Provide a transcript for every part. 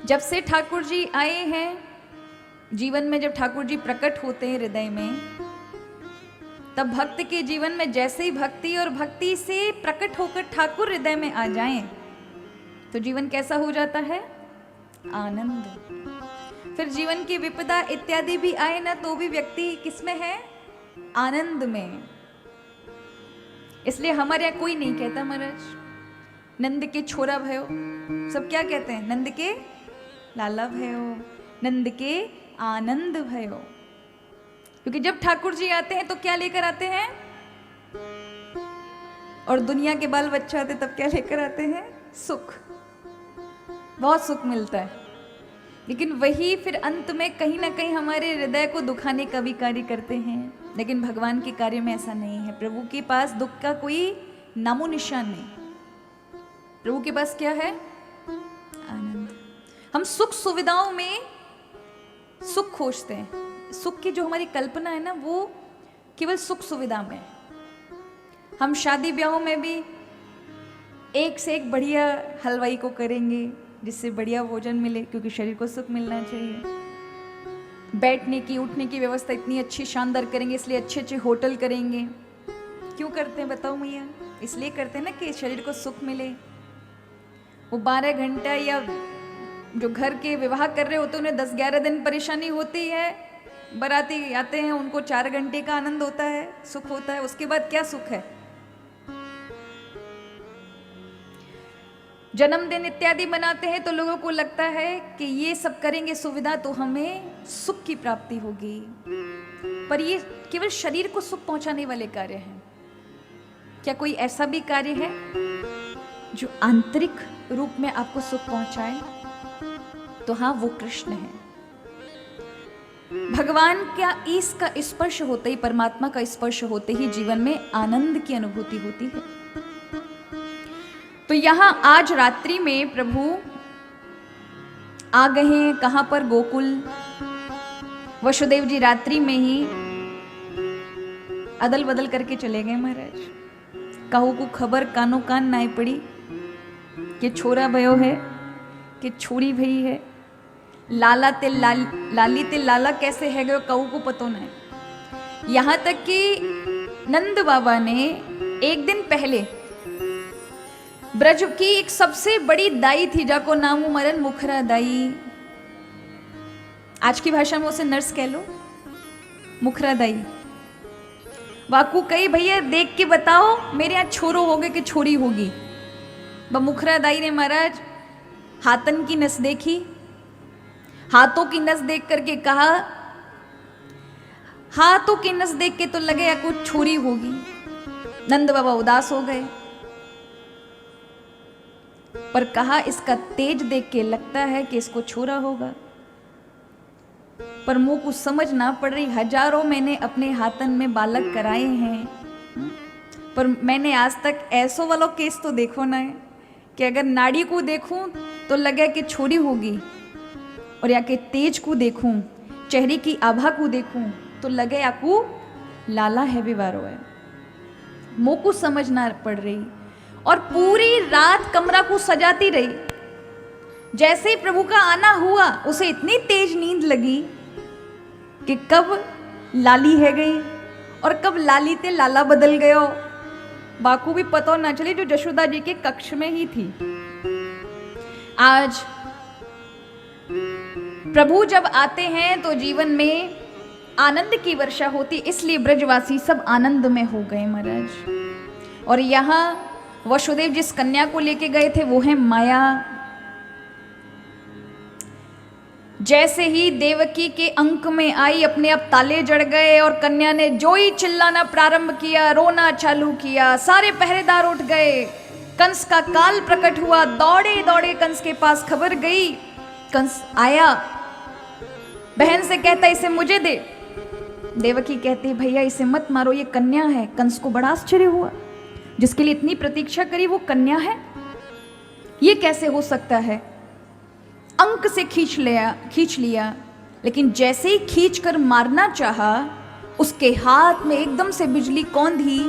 जब से ठाकुर जी आए हैं जीवन में, जब ठाकुर जी प्रकट होते हैं हृदय में, तब भक्त के जीवन में जैसे ही भक्ति और भक्ति से प्रकट होकर ठाकुर हृदय में आ जाएं तो जीवन कैसा हो जाता है? आनंद। फिर जीवन की विपदा इत्यादि भी आए ना तो भी व्यक्ति किसमें है? आनंद में। इसलिए हमारे यहाँ कोई नहीं कहता महाराज नंद के छोरा भयो, सब क्या कहते हैं? नंद के लाला भयो, नंद के आनंद भयो। क्योंकि जब ठाकुर जी आते हैं तो क्या लेकर आते हैं? और दुनिया के बाल बच्चे आते तब क्या लेकर आते हैं? सुख। बहुत सुख मिलता है, लेकिन वही फिर अंत में कहीं ना कहीं हमारे हृदय को दुखाने का भी कार्य करते हैं। लेकिन भगवान के कार्य में ऐसा नहीं है। प्रभु के पास दुख का कोई नामो निशान नहीं। प्रभु के पास क्या है? आनंद। हम सुख सुविधाओं में सुख खोजते हैं। सुख की जो हमारी कल्पना है ना, वो केवल सुख सुविधा में। हम शादी ब्याहों में भी एक से एक बढ़िया हलवाई को करेंगे जिससे बढ़िया भोजन मिले, क्योंकि शरीर को सुख मिलना चाहिए। बैठने की उठने की व्यवस्था इतनी अच्छी शानदार करेंगे, इसलिए अच्छे अच्छे होटल करेंगे। क्यों करते हैं बताओ मैया? इसलिए करते हैं ना कि शरीर को सुख मिले। वो 12 घंटा या जो घर के विवाह कर रहे होते हैं उन्हें 10-11 दिन परेशानी होती है। बाराती आते हैं, उनको 4 घंटे का आनंद होता है, सुख होता है। उसके बाद क्या सुख है? जन्मदिन इत्यादि मनाते हैं तो लोगों को लगता है कि ये सब करेंगे सुविधा तो हमें सुख की प्राप्ति होगी, पर ये केवल शरीर को सुख पहुंचाने वाले कार्य हैं। क्या कोई ऐसा भी कार्य है जो आंतरिक रूप में आपको सुख पहुंचाए? तो हाँ, वो कृष्ण है। भगवान का ईश का स्पर्श होते ही, परमात्मा का स्पर्श होते ही जीवन में आनंद की अनुभूति होती है। तो यहां आज रात्रि में प्रभु आ गए हैं। कहां पर? गोकुल। वसुदेव जी रात्रि में ही अदल बदल करके चले गए महाराज। कहू को खबर कानो कान नाई पड़ी कि छोरा भयो है कि छोरी भई है। लाला ते लाली ते लाला कैसे है गयो कहू को पतो नहीं। यहां तक कि नंद बाबा ने एक दिन पहले ब्रज की एक सबसे बड़ी दाई थी, जाको नाम मरन मुखरा दाई। आज की भाषा में उसे नर्स कह लो, मुखरा दाई। वाकू कही भैया देख के बताओ मेरे यहाँ छोरो होगे कि छोरी होगी। मुखरा दाई ने महाराज हाथन की नस देखी, हाथों की नस देख करके कहा, हाथों की नस देख के तो लगे या कुछ छोरी होगी। नंद बाबा उदास हो गए, पर कहा इसका तेज देख के लगता है कि इसको छोरा होगा। पर मुंह को समझ ना पड़ रही। हजारों मैंने अपने हाथन में बालक कराए हैं, पर मैंने आज तक ऐसो वालों केस तो देखो ना है कि अगर नाड़ी को देखूं तो लगे कि छोरी होगी, और या कि तेज को देखूं, चेहरे की आभा को देखूं तो लगे या को लाला है विवारो है। मुंह को समझ ना पड़ रही और पूरी रात कमरा को सजाती रही। जैसे ही प्रभु का आना हुआ उसे इतनी तेज नींद लगी कि कब लाली है गई और कब लाली ते लाला बदल गयो, बाकू भी पता ना चली, जो जशोदा जी के कक्ष में ही थी। आज प्रभु जब आते हैं तो जीवन में आनंद की वर्षा होती, इसलिए ब्रजवासी सब आनंद में हो गए महाराज। और यहाँ वसुदेव जिस कन्या को लेके गए थे वो है माया। जैसे ही देवकी के अंक में आई, अपने आप ताले जड़ गए और कन्या ने जो ही चिल्लाना प्रारंभ किया, रोना चालू किया, सारे पहरेदार उठ गए। कंस का काल प्रकट हुआ, दौड़े दौड़े कंस के पास खबर गई। कंस आया, बहन से कहता इसे मुझे दे। देवकी कहती भैया इसे मत मारो, ये कन्या है। कंस को बड़ा आश्चर्य हुआ, जिसके लिए इतनी प्रतीक्षा करी वो कन्या है, ये कैसे हो सकता है? अंक से खींच लिया, लेकिन जैसे ही खींचकर मारना चाहा, उसके हाथ में एकदम से बिजली कौंधी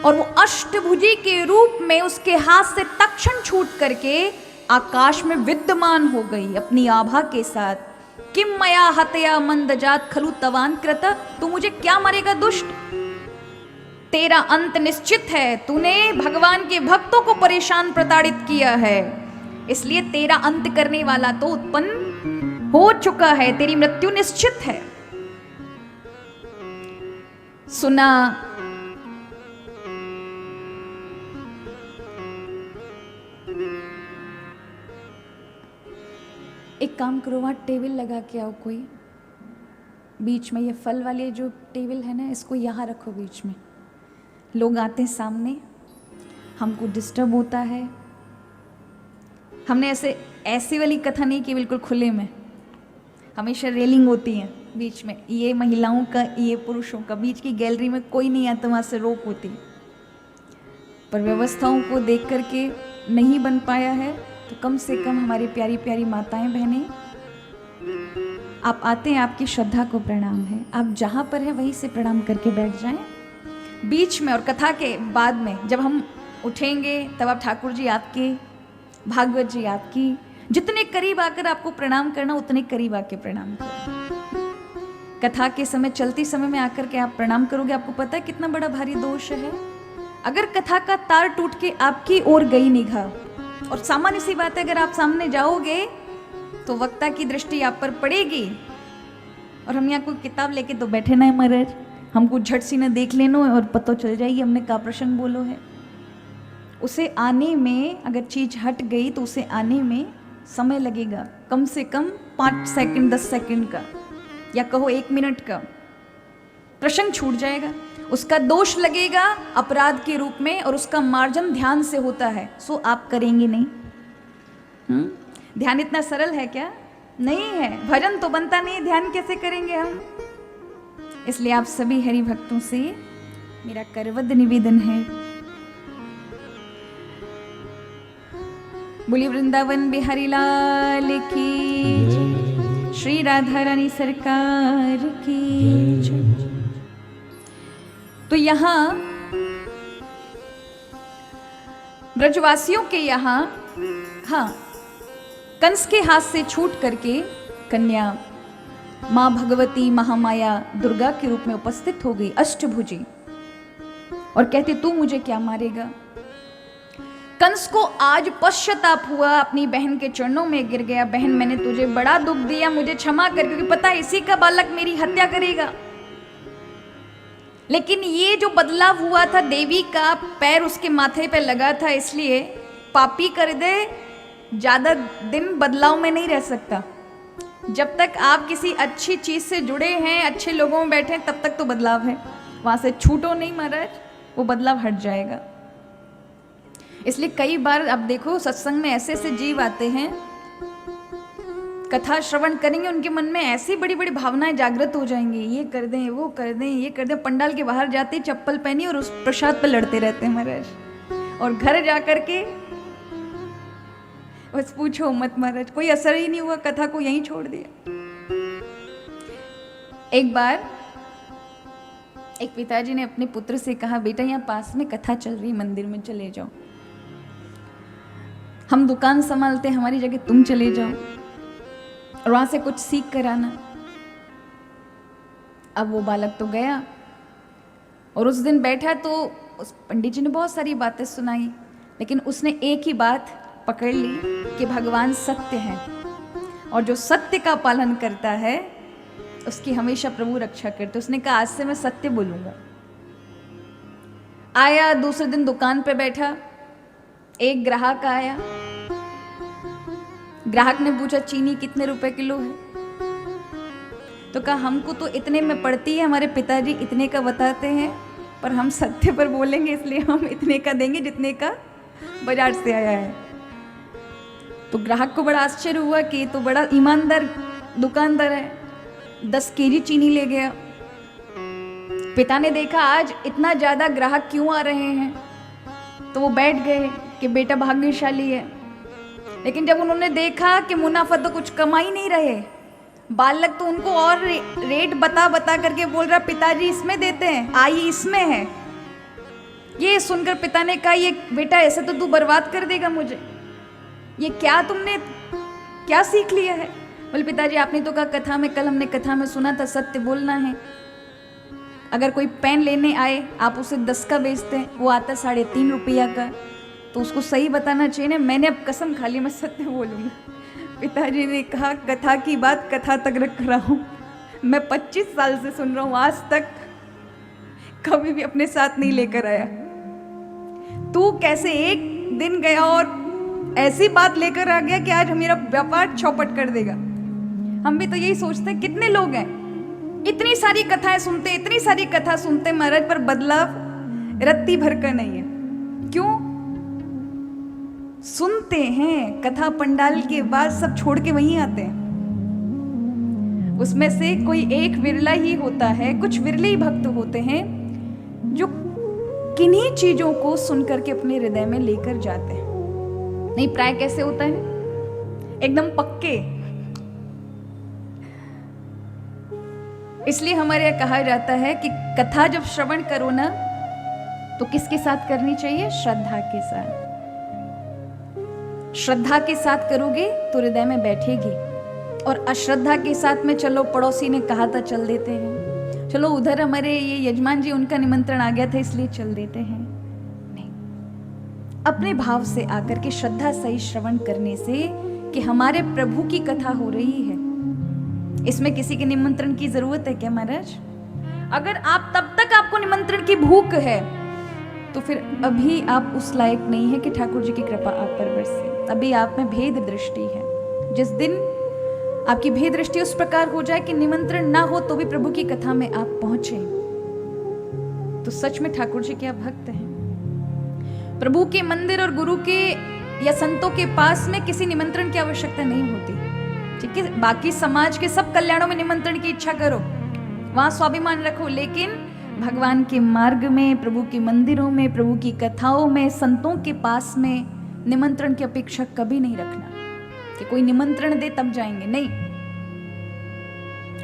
और वो अष्टभुजी के रूप में उसके हाथ से तक्षण छूट करके आकाश में विद्यमान हो गई अपनी आभा के साथ। किम मया हतया मंदजात खलु तवान कृत, तू मुझे क्या मारेगा दुष्ट, तेरा अंत निश्चित है, तूने भगवान के भक्तों को परेशान प्रताड़ित किया है, इसलिए तेरा अंत करने वाला तो उत्पन्न हो चुका है, तेरी मृत्यु निश्चित है। सुना एक काम करो, वहाँ टेबल लगा के आओ कोई बीच में, ये फल वाले जो टेबल है ना, इसको यहाँ रखो बीच में। लोग आते हैं सामने, हमको डिस्टर्ब होता है। हमने ऐसी वाली कथा नहीं की बिल्कुल खुले में, हमेशा रेलिंग होती है बीच में, ये महिलाओं का ये पुरुषों का, बीच की गैलरी में कोई नहीं आता, वहाँ से रोक होती। पर व्यवस्थाओं को देख करके नहीं बन पाया है, तो कम से कम हमारी प्यारी प्यारी माताएं बहनें, आप आते हैं, आपकी श्रद्धा को प्रणाम है, आप जहाँ पर हैं वहीं से प्रणाम करके बैठ जाएं बीच में। और कथा के बाद में जब हम उठेंगे तब आप ठाकुर जी आपके, भागवत जी आपकी, जितने करीब आकर आपको प्रणाम करना उतने करीब आके प्रणाम करो। कथा के समय, चलती समय में आकर के आप प्रणाम करोगे, आपको पता है कितना बड़ा भारी दोष है। अगर कथा का तार टूट के आपकी ओर गई निगाह, और सामान्य सी बात है अगर आप सामने जाओगे तो वक्ता की दृष्टि आप पर पड़ेगी, और हम यहाँ कोई किताब लेके तो बैठे ना है महाराज, हमको झट सी ना देख लेनो और पता चल जाएगी हमने का प्रसंग बोलो है। उसे आने में अगर चीज हट गई तो उसे आने में समय लगेगा, कम से कम 5 सेकंड 10 सेकंड का, या कहो 1 मिनट का। प्रसंग छूट जाएगा, उसका दोष लगेगा अपराध के रूप में, और उसका मार्जन ध्यान से होता है, सो आप करेंगे नहीं। ध्यान इतना सरल है क्या? नहीं है। भजन तो बनता नहीं, ध्यान कैसे करेंगे हम? इसलिए आप सभी हरि भक्तों से मेरा करवद निवेदन है, बोली वृंदावन बिहारी लाल की, श्री राधा रानी सरकार की। तो यहाँ ब्रजवासियों के यहाँ, हाँ, कंस के हाथ से छूट करके कन्या माँ भगवती महामाया दुर्गा के रूप में उपस्थित हो गई, अष्टभुजी, और कहती तू मुझे क्या मारेगा। कंस को आज पश्चाताप हुआ, अपनी बहन के चरणों में गिर गया, बहन मैंने तुझे बड़ा दुख दिया, मुझे क्षमा कर, क्योंकि पता है इसी का बालक मेरी हत्या करेगा। लेकिन ये जो बदलाव हुआ था, देवी का पैर उसके माथे पे लगा था, इसलिए पापी कर दे ज्यादा दिन बदलाव में नहीं रह सकता। जब तक आप किसी अच्छी चीज से जुड़े हैं, अच्छे लोगों में बैठे हैं, तब तक तो बदलाव है, वहां से छूटो नहीं महाराज, वो बदलाव हट जाएगा। इसलिए कई बार आप देखो सत्संग में ऐसे ऐसे जीव आते हैं, कथा श्रवण करेंगे, उनके मन में ऐसी बड़ी बड़ी भावनाएं जागृत हो जाएंगी, ये कर दें, वो कर दें, ये कर दें। पंडाल के बाहर जाते चप्पल पहनी और उस प्रसाद पर लड़ते रहते हैं महाराज, और घर जाकर के बस पूछो मत महाराज, कोई असर ही नहीं हुआ, कथा को यहीं छोड़ दिया। एक बार एक पिताजी ने अपने पुत्र से कहा, बेटा यहाँ पास में कथा चल रही, मंदिर में चले जाओ, हम दुकान संभालते हैं, हमारी जगह तुम चले जाओ और वहां से कुछ सीख कर आना। अब वो बालक तो गया, और उस दिन बैठा तो उस पंडित जी ने बहुत सारी बातें सुनाई, लेकिन उसने एक ही बात पकड़ ली कि भगवान सत्य है, और जो सत्य का पालन करता है उसकी हमेशा प्रभु रक्षा करते। उसने कहा आज से मैं सत्य बोलूंगा। आया दूसरे दिन दुकान पे बैठा, एक ग्राहक आया, ग्राहक ने पूछा चीनी कितने रुपए किलो है, तो कहा हमको तो इतने में पड़ती है, हमारे पिताजी इतने का बताते हैं, पर हम सत्य पर बोलेंगे इसलिए हम इतने का देंगे जितने का बाजार से आया है। तो ग्राहक को बड़ा आश्चर्य हुआ कि तो बड़ा ईमानदार दुकानदार है, 10 केजी चीनी ले गया। पिता ने देखा आज इतना ज्यादा ग्राहक क्यों आ रहे हैं, तो वो बैठ गए कि बेटा भाग्यशाली है। लेकिन जब उन्होंने देखा कि मुनाफा तो कुछ कमा ही नहीं रहे, बालक तो उनको और रेट बता बता करके बोल रहा पिताजी इसमें देते हैं, आई इसमें है। ये सुनकर पिता ने कहा ये बेटा ऐसे तो तू बर्बाद कर देगा मुझे, ये क्या तुमने क्या सीख लिया है? बोले पिताजी आपने तो कहा कथा में, कल हमने कथा में सुना था सत्य बोलना है। अगर कोई पेन लेने आए, आप उसे 10 का बेचते हैं, वो आता 3.5 रुपया का, तो उसको सही बताना चाहिए ना। मैंने अब कसम खा ली मैं सत्य बोलूँगा। पिताजी ने कहा कथा की बात कथा तक रख रहा हूँ, मैं 25 साल से सुन रहा हूँ, आज तक कभी भी अपने साथ नहीं लेकर आया। तू कैसे एक दिन गया और ऐसी बात लेकर आ गया कि आज मेरा व्यापार चौपट कर देगा। हम भी तो यही सोचते हैं, कितने लोग हैं इतनी सारी कथाएं सुनते, इतनी सारी कथा सुनते महाराज, पर बदलाव रत्ती भर का नहीं है। क्यों? सुनते हैं कथा पंडाल के बाद सब छोड़ के वहीं आते हैं। उसमें से कोई एक विरला ही होता है, कुछ विरले ही भक्त होते हैं जो किन्हीं चीजों को सुनकर के अपने हृदय में लेकर जाते हैं। नहीं, प्राय कैसे होता है? एकदम पक्के। इसलिए हमारे यहाँ कहा जाता है कि कथा जब श्रवण करो ना, तो किसके साथ करनी चाहिए? श्रद्धा के साथ। श्रद्धा के साथ करोगे तो हृदय में बैठेगी, और अश्रद्धा के साथ में चलो पड़ोसी ने कहा था चल देते हैं, चलो उधर हमारे ये यजमान जी उनका निमंत्रण आ गया था इसलिए चल देते हैं। नहीं, अपने भाव से आकर के श्रद्धा सही श्रवण करने से कि हमारे प्रभु की कथा हो रही है, इसमें किसी के निमंत्रण की जरूरत है क्या महाराज? अगर आप तब तक आपको निमंत्रण की भूख है तो फिर अभी आप उस लायक नहीं है कि ठाकुर जी की कृपा आप पर बरसे। अभी आप में भेद दृष्टि है। जिस दिन आपकी भेद दृष्टि उस प्रकार हो जाए कि निमंत्रण ना हो तो भी प्रभु की कथा में आप पहुंचे, तो सच में ठाकुर जी के आप भक्त हैं। प्रभु के मंदिर और गुरु के या संतों के पास में किसी निमंत्रण की आवश्यकता नहीं होती। ठीक है, बाकी समाज के सब कल्याणों में निमंत्रण की इच्छा करो, वहां स्वाभिमान रखो, लेकिन भगवान के मार्ग में, प्रभु के मंदिरों में, प्रभु की कथाओं में, संतों के पास में निमंत्रण की अपेक्षा कभी नहीं रखना कि कोई निमंत्रण दे तब जाएंगे। नहीं,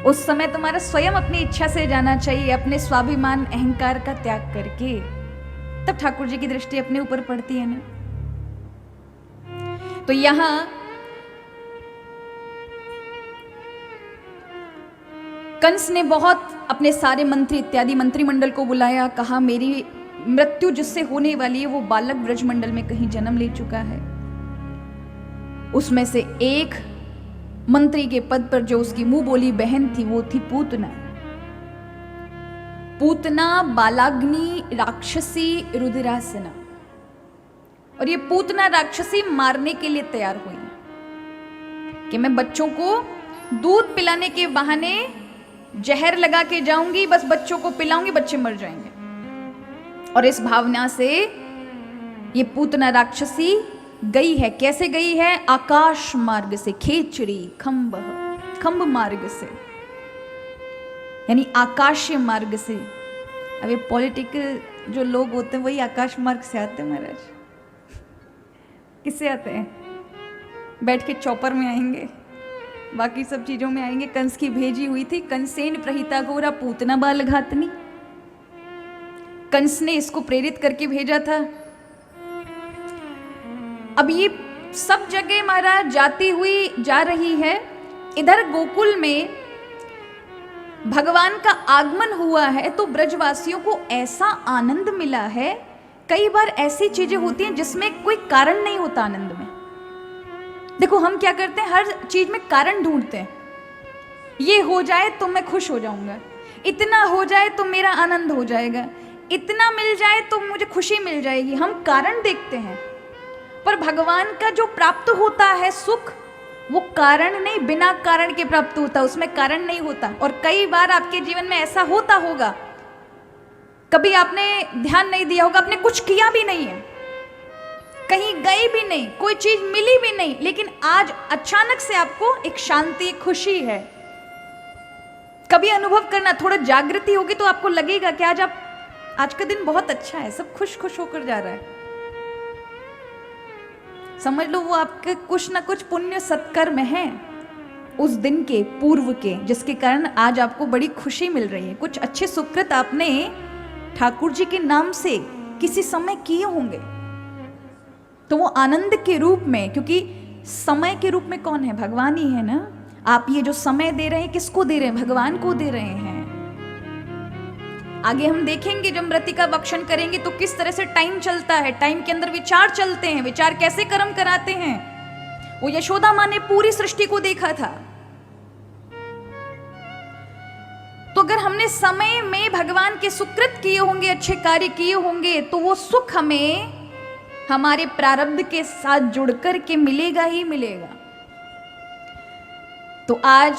उस समय तुम्हारा स्वयं अपनी इच्छा से जाना चाहिए, अपने स्वाभिमान अहंकार का त्याग करके, तब ठाकुर जी की दृष्टि अपने ऊपर पड़ती है ना। तो यहां कंस ने बहुत अपने सारे मंत्री इत्यादि मंत्रिमंडल को बुलाया, कहा मेरी मृत्यु जिससे होने वाली है वो बालक ब्रजमंडल में कहीं जन्म ले चुका है। उसमें से एक मंत्री के पद पर जो उसकी मुंह बोली बहन थी वो थी पूतना। पूतना बालाग्नि राक्षसी रुद्रासना, और ये पूतना राक्षसी मारने के लिए तैयार हुई कि मैं बच्चों को दूध पिलाने के बहाने जहर लगा के जाऊंगी, बस बच्चों को पिलाऊंगी, बच्चे मर जाएंगे। और इस भावना से ये पूतना राक्षसी गई है। कैसे गई है? आकाश मार्ग से, खेचरी खंभ मार्ग से, यानी आकाशीय मार्ग से। अब ये पॉलिटिकल जो लोग होते हैं वही आकाश मार्ग से आते हैं महाराज। किससे आते हैं? बैठ के चौपर में आएंगे, बाकी सब चीजों में आएंगे। कंस की भेजी हुई थी, कंसेन प्रहिता घोरा पूतना बाल घातनी। कंस ने इसको प्रेरित करके भेजा था। अब ये सब जगह महाराज जाती हुई जा रही है। इधर गोकुल में भगवान का आगमन हुआ है तो ब्रजवासियों को ऐसा आनंद मिला है। कई बार ऐसी चीजें होती हैं जिसमें कोई कारण नहीं होता आनंद में। देखो हम क्या करते हैं, हर चीज में कारण ढूंढते हैं। ये हो जाए तो मैं खुश हो जाऊंगा, इतना हो जाए तो मेरा आनंद हो जाएगा, इतना मिल जाए तो मुझे खुशी मिल जाएगी। हम कारण देखते हैं, पर भगवान का जो प्राप्त होता है सुख, वो कारण नहीं, बिना कारण के प्राप्त होता, उसमें कारण नहीं होता। और कई बार आपके जीवन में ऐसा होता होगा, कभी आपने ध्यान नहीं दिया होगा, आपने कुछ किया भी नहीं है, कहीं गए भी नहीं, कोई चीज मिली भी नहीं, लेकिन आज अचानक से आपको एक शांति, खुशी है। कभी अनुभव करना, थोड़ा जागृति होगी तो आपको लगेगा कि आज का दिन बहुत अच्छा है, सब खुश खुश होकर जा रहा है। समझ लो वो आपके कुछ ना कुछ पुण्य सत्कर्म है उस दिन के, पूर्व के, जिसके कारण आज आपको बड़ी खुशी मिल रही है। कुछ अच्छे सुकृत आपने ठाकुर जी के नाम से किसी समय किए होंगे, तो वो आनंद के रूप में, क्योंकि समय के रूप में कौन है? भगवान ही है ना। आप ये जो समय दे रहे हैं किसको दे रहे हैं? भगवान को दे रहे हैं। आगे हम देखेंगे जब मृतिका भक्षण करेंगे तो किस तरह से टाइम चलता है, टाइम के अंदर विचार चलते हैं, विचार कैसे कर्म कराते हैं। वो यशोदा माँ ने पूरी सृष्टि को देखा था। तो अगर हमने समय में भगवान के सुकृत किए होंगे, अच्छे कार्य किए होंगे, तो वो सुख हमें हमारे प्रारब्ध के साथ जुड़कर के मिलेगा ही मिलेगा। तो आज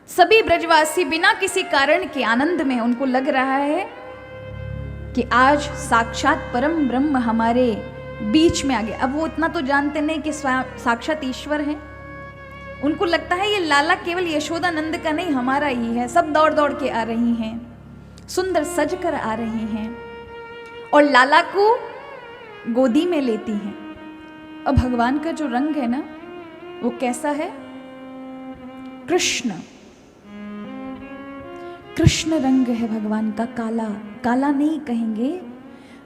सभी ब्रजवासी बिना किसी कारण के आनंद में, उनको लग रहा है कि आज साक्षात परम ब्रह्म हमारे बीच में आ गए। अब वो इतना तो जानते नहीं कि साक्षात ईश्वर हैं। उनको लगता है ये लाला केवल यशोदा नंद का नहीं, हमारा ही है। सब दौड़ दौड़ के आ रही हैं, सुंदर सज कर आ रही हैं और लाला को गोदी में लेती हैं। अब भगवान का जो रंग है ना, वो कैसा है? कृष्ण कृष्ण रंग है भगवान का। काला काला नहीं कहेंगे,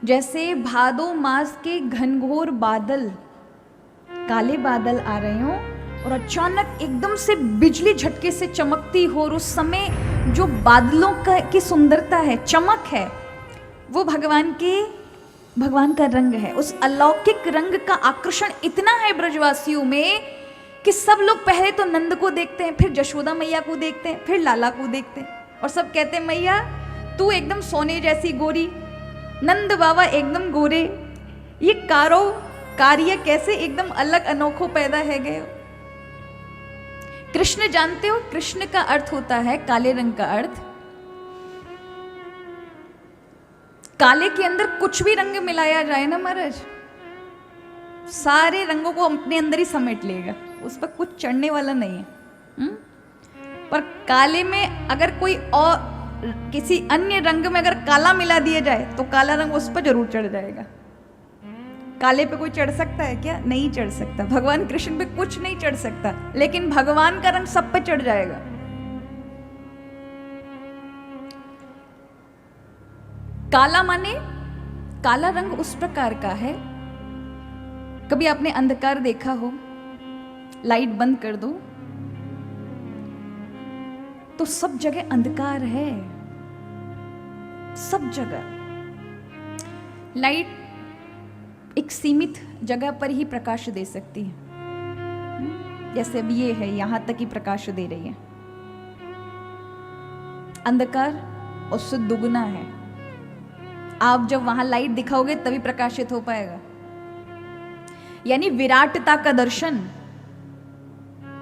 जैसे भादो मास के घनघोर बादल, काले बादल आ रहे हो और अचानक एकदम से बिजली झटके से चमकती हो, और उस समय जो बादलों की सुंदरता है, चमक है, वो भगवान का रंग है। उस अलौकिक रंग का आकर्षण इतना है ब्रजवासियों में कि सब लोग पहले तो नंद को देखते हैं, फिर जशोदा मैया को देखते हैं, फिर लाला को देखते हैं और सब कहते हैं मैया तू एकदम सोने जैसी गोरी, नंद बाबा एकदम गोरे, ये कार्य कैसे एकदम अलग अनोखो पैदा है गए। कृष्ण जानते हो, कृष्ण का अर्थ होता है काले रंग का अर्थ। काले के अंदर कुछ भी रंग मिलाया जाए ना महाराज, सारे रंगों को अपने अंदर ही समेट लेगा, उस पर कुछ चढ़ने वाला नहीं है। पर काले में अगर कोई और किसी अन्य रंग में अगर काला मिला दिया जाए तो काला रंग उस पर जरूर चढ़ जाएगा। काले पे कोई चढ़ सकता है क्या? नहीं चढ़ सकता। भगवान कृष्ण पे कुछ नहीं चढ़ सकता, लेकिन भगवान का रंग सब पे चढ़ जाएगा। काला माने, काला रंग उस प्रकार का है, कभी आपने अंधकार देखा हो, लाइट बंद कर दो तो सब जगह अंधकार है, सब जगह। लाइट एक सीमित जगह पर ही प्रकाश दे सकती है, जैसे अब ये है, यहां तक ही प्रकाश दे रही है। अंधकार उससे दुगना है। आप जब वहां लाइट दिखाओगे तभी प्रकाशित हो पाएगा। यानी विराटता का दर्शन,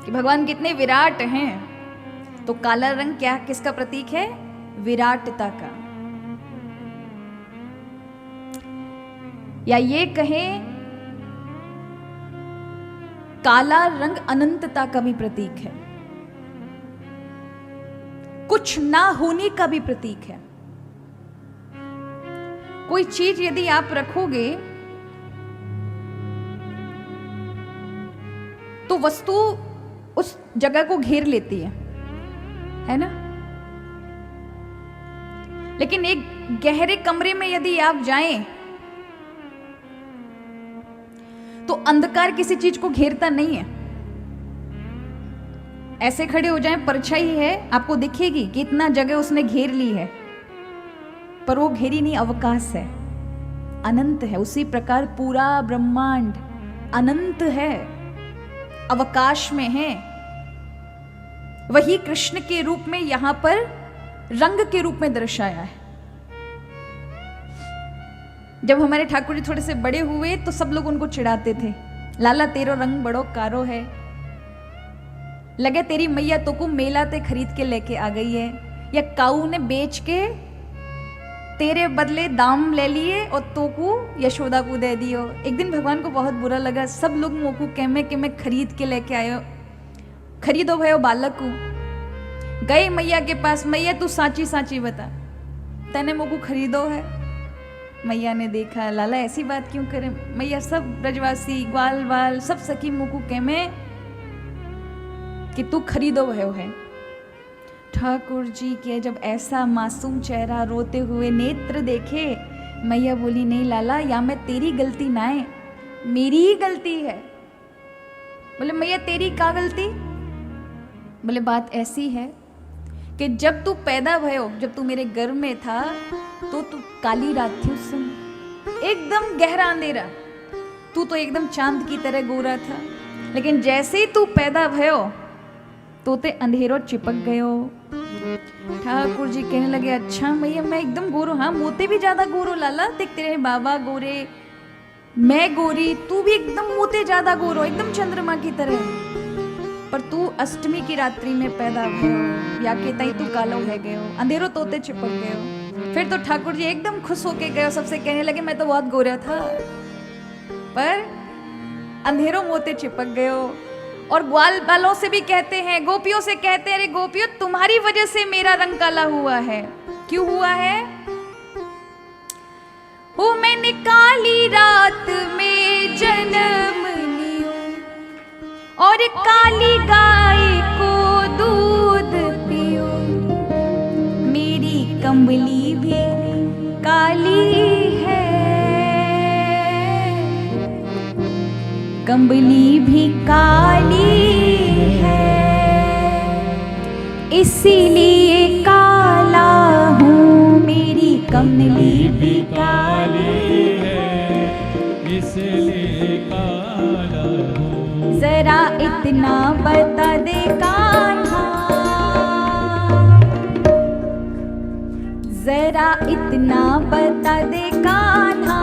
कि भगवान कितने विराट हैं। तो काला रंग क्या, किसका प्रतीक है? विराटता का। या ये कहें काला रंग अनंतता का भी प्रतीक है, कुछ ना होने का भी प्रतीक है। कोई चीज यदि आप रखोगे तो वस्तु उस जगह को घेर लेती है ना। लेकिन एक गहरे कमरे में यदि आप जाएं तो अंधकार किसी चीज को घेरता नहीं है। ऐसे खड़े हो जाएं, परछाई है, आपको दिखेगी कि इतना जगह उसने घेर ली है, पर वो घेरी नहीं, अवकाश है, अनंत है। उसी प्रकार पूरा ब्रह्मांड अनंत है, अवकाश में है। वही कृष्ण के रूप में यहां पर रंग के रूप में दर्शाया है। जब हमारे ठाकुर जी थोड़े से बड़े हुए तो सब लोग उनको चिढ़ाते थे, लाला तेरो रंग बड़ो कारो है, लगे तेरी मैया तो को मेला ते खरीद के लेके आ गई है, या काऊ ने बेच के तेरे बदले दाम ले लिए और तो को यशोदा को दे दियो। एक दिन भगवान को बहुत बुरा लगा, सब लोग मोकू के खरीद के लेके आयो, खरीदो भयो बालक को। गए मैया के पास, मैया तू साची साची बता, तने मोकू खरीदो है। मैया ने देखा, लाला ऐसी बात क्यों करे, मैया सब ब्रजवासी ग्वाल वाल सब सखी मोकू के में कि तू खरीदो भयो है। ठाकुर जी के जब ऐसा मासूम चेहरा, रोते हुए नेत्र देखे, मैया बोली नहीं लाला, या मैं तेरी गलती ना है, मेरी ही गलती है, बोले मैया तेरी क्या गलती? बोले बात ऐसी है कि जब तू पैदा भयो, जब तू मेरे गर्भ में था तो तू काली रात थी, उस समय एकदम गहरा अंधेरा, तू तो एकदम चांद की तरह गोरा था, लेकिन जैसे ही तू पैदा भयो तो ते अंधेरो चिपक गयो। ठाकुर जी कहने लगे अच्छा मैया मैं एकदम गोरो, हाँ मोते भी ज्यादा गोरो लाला, देख तेरे बाबा गोरे, मैं गोरी, तू भी एकदम मोते ज्यादा गोरो, एकदम चंद्रमा की तरह, पर तू अष्टमी की रात्रि में पैदा भयो, या के तई तू कालो है गयो, अंधेरो तोते चिपक गयो। फिर तो ठाकुर जी एकदम खुश होके गए, सबसे कहने लगे मैं तो बहुत गोरा था, पर अंधेरो मोते चिपक गयो। और ग्वाल बालों से भी कहते हैं, गोपियों से कहते हैं, अरे गोपियों तुम्हारी वजह से मेरा रंग काला हुआ है। क्यों हुआ है? वो मैंने काली रात में जन्म लियो और काली गाय को दूध पियो, मेरी कंबली भी काली है, कंबली भी काली है, इसीलिए काला हूँ, मेरी कंबली भी काली है, इसलिए काला हूँ। जरा इतना बता दे कान्हा, जरा इतना बता दे कान्हा,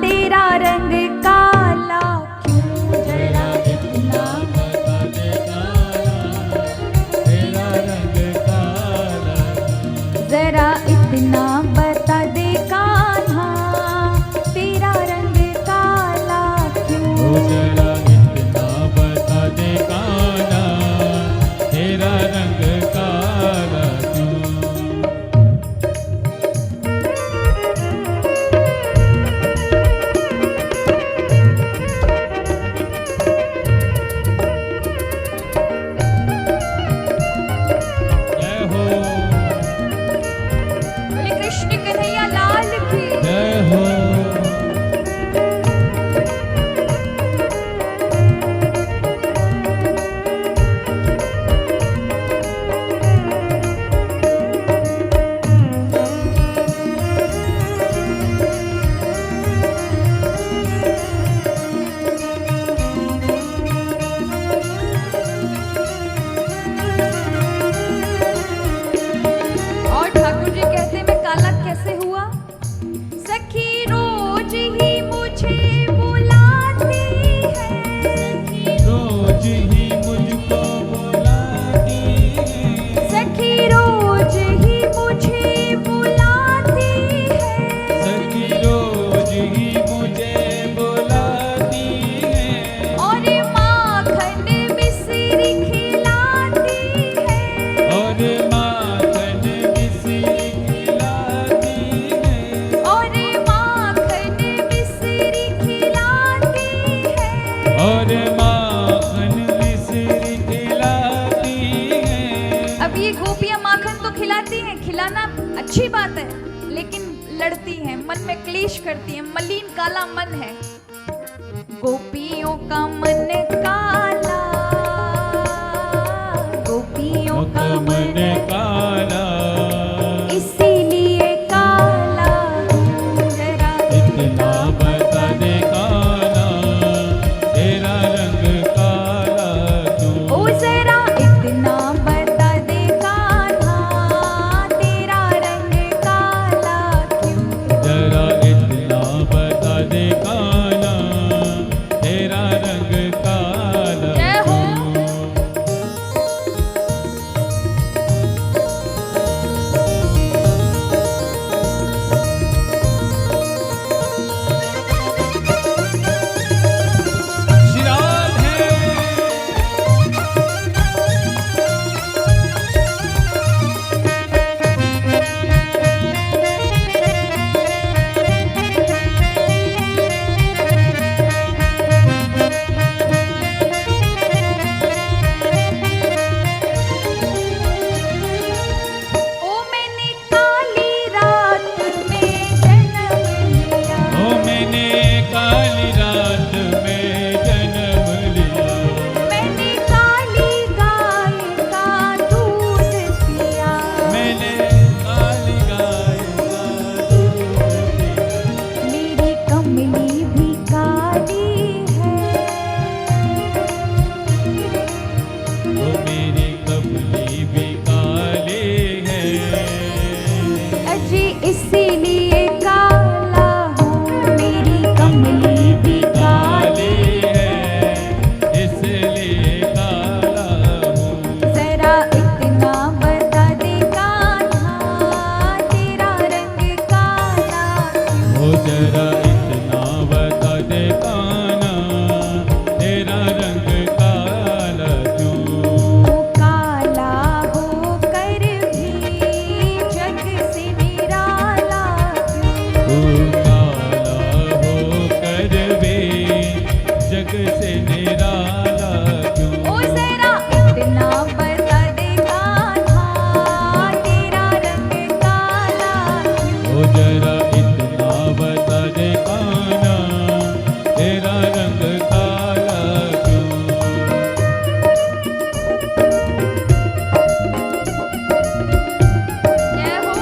तेरा रंग काला क्यों? जरा इतना बता दे काला, तेरा रंग काला, जरा इतना बता दे कान्हा, तेरा रंग काला क्यों? जरा इतना बता दे काला, तेरा रंग काला क्यों? जय हो, बोले कृष्ण कन्हैया लाल की। जय हो। और ठाकुर जी कहते मैं काला कैसे हुआ? सखी रोज ही मुझे बुलाती है, रोज ही मुझको बुलाती है, सखी रोज ही मुझे बुलाती है, सखी रोज ही मुझे बुलाती है, और माखन मिश्री खिलाती है, और माखन मिश्री खिलाती है, और माखन मिश्री खिलाती है। और माखन मिश्री खिलाती है। अब ये गोपियां माखन तो खिलाती हैं, खिलाना अच्छी बात है, लेकिन लड़ती हैं, मन में क्लेश करती हैं, मलिन काला मन है। गोपियों का मन काला, गोपियों का मन काला, इसीलिए काला हूँ। जरा इतना बता दे काला, तेरा रंग काला क्यों? ओ जरा इतना बता दे कान्हा, तेरा रंग काला क्यों? जरा इतना बता दे काला, तेरा रंग काला वो मेरी कमली भी काली है। अजी इसीलिए काला हूँ, मेरी कमली भी काली। इसलिए काला हूँ। जरा इतना बता दे कान्हा, तेरा रंग काला क्यों? वो जरा इतना बता दे कान्हा, तेरा रंग काला क्यों? वो काला होकर भी जग से निराला क्यों? वो काला होकर भी जग से निराला क्यों? ओ जरा इतना बता दे कान्हा, तेरा रंग काला क्यों? वो जरा इतना बता दे कान्हा, तेरा रंग काला क्यों? जय हो।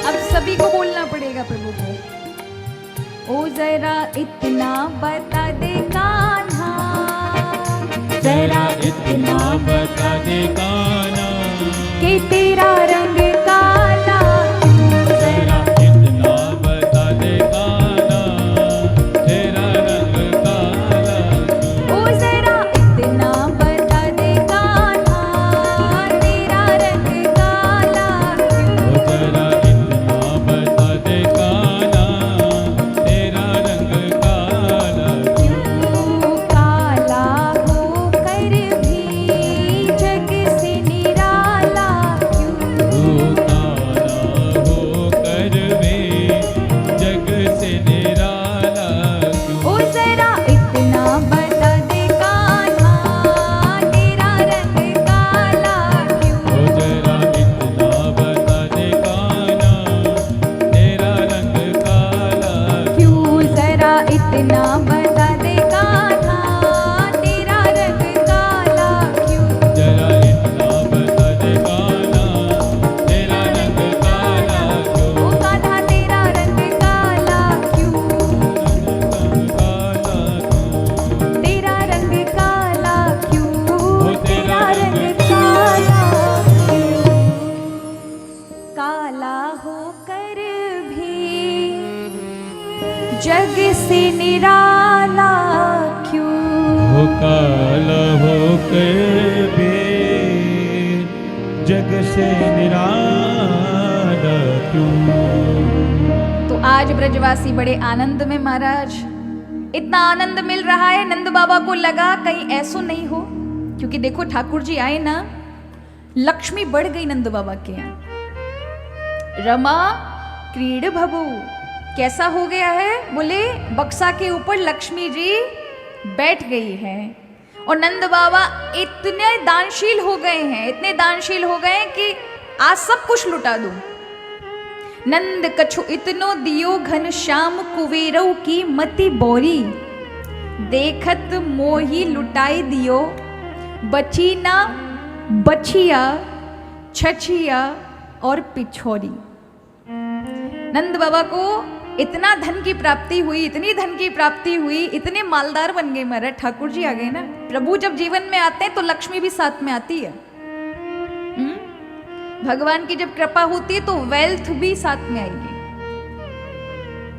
अब सभी को बोलना पड़ेगा प्रभु को। ओ जरा इतना बता दे कान्हा, जरा इतना बता दे कान्हा, कि तेरा रंग काला क्यों? जरा इतना बता दे कान्हा, तेरा रंग काला क्यों? ओ जरा इतना बता दे कान्हा, तेरा रंग काला क्यों? वो जरा इतना बता दे कान्हा, तेरा रंग काला क्यों? क्यों काला होकर भी जग से निराला क्यों? वो काला होकर भी जग से निराला क्यों? ओ जरा इतना बता दे कान्हा, तेरा रंग काला क्यों? वो जरा इतना बता दे कान्हा, तेरा रंग काला क्यों जरा इतना बता दे कान्हा, तेरा रंग काला क्यों? जरा इतना बता दे कान्हा, तेरा रंग काला क्यों? ओ कान्हा तेरा रंग काला क्यों? काला क्यों? तेरा रंग काला क्यों? ओ तेरा रंग काला क्यों? काला होकर भी जग से निराला क्यों? वो काला होकर भी जग से निराला क्यों? तो आज ब्रजवासी बड़े आनंद में महाराज, इतना आनंद मिल रहा है। नंद बाबा को लगा कहीं ऐसो नहीं हो, क्योंकि देखो ठाकुर जी आए ना, लक्ष्मी बढ़ गई नंद बाबा के यहाँ। रमा क्रीड़ भबू कैसा हो गया है? बोले बक्सा के ऊपर लक्ष्मी जी बैठ गई है। और नंद बाबा इतने दानशील हो गए हैं, इतने दानशील हो गए हैं कि आज सब कुछ लुटा दूं। नंद कछु इतनो दियो घन श्याम कुवेरऊ की मति बोरी, देखत मोही लुटाई दियो, बची ना बछिया छछिया और पिछोरी। नंद बाबा को इतना धन की प्राप्ति हुई, इतनी धन की प्राप्ति हुई, इतने मालदार बन गए महाराज। ठाकुर जी आ गए ना। प्रभु जब जीवन में आते हैं तो लक्ष्मी भी साथ में आती है। भगवान की जब कृपा होती है तो वेल्थ भी साथ में आएगी,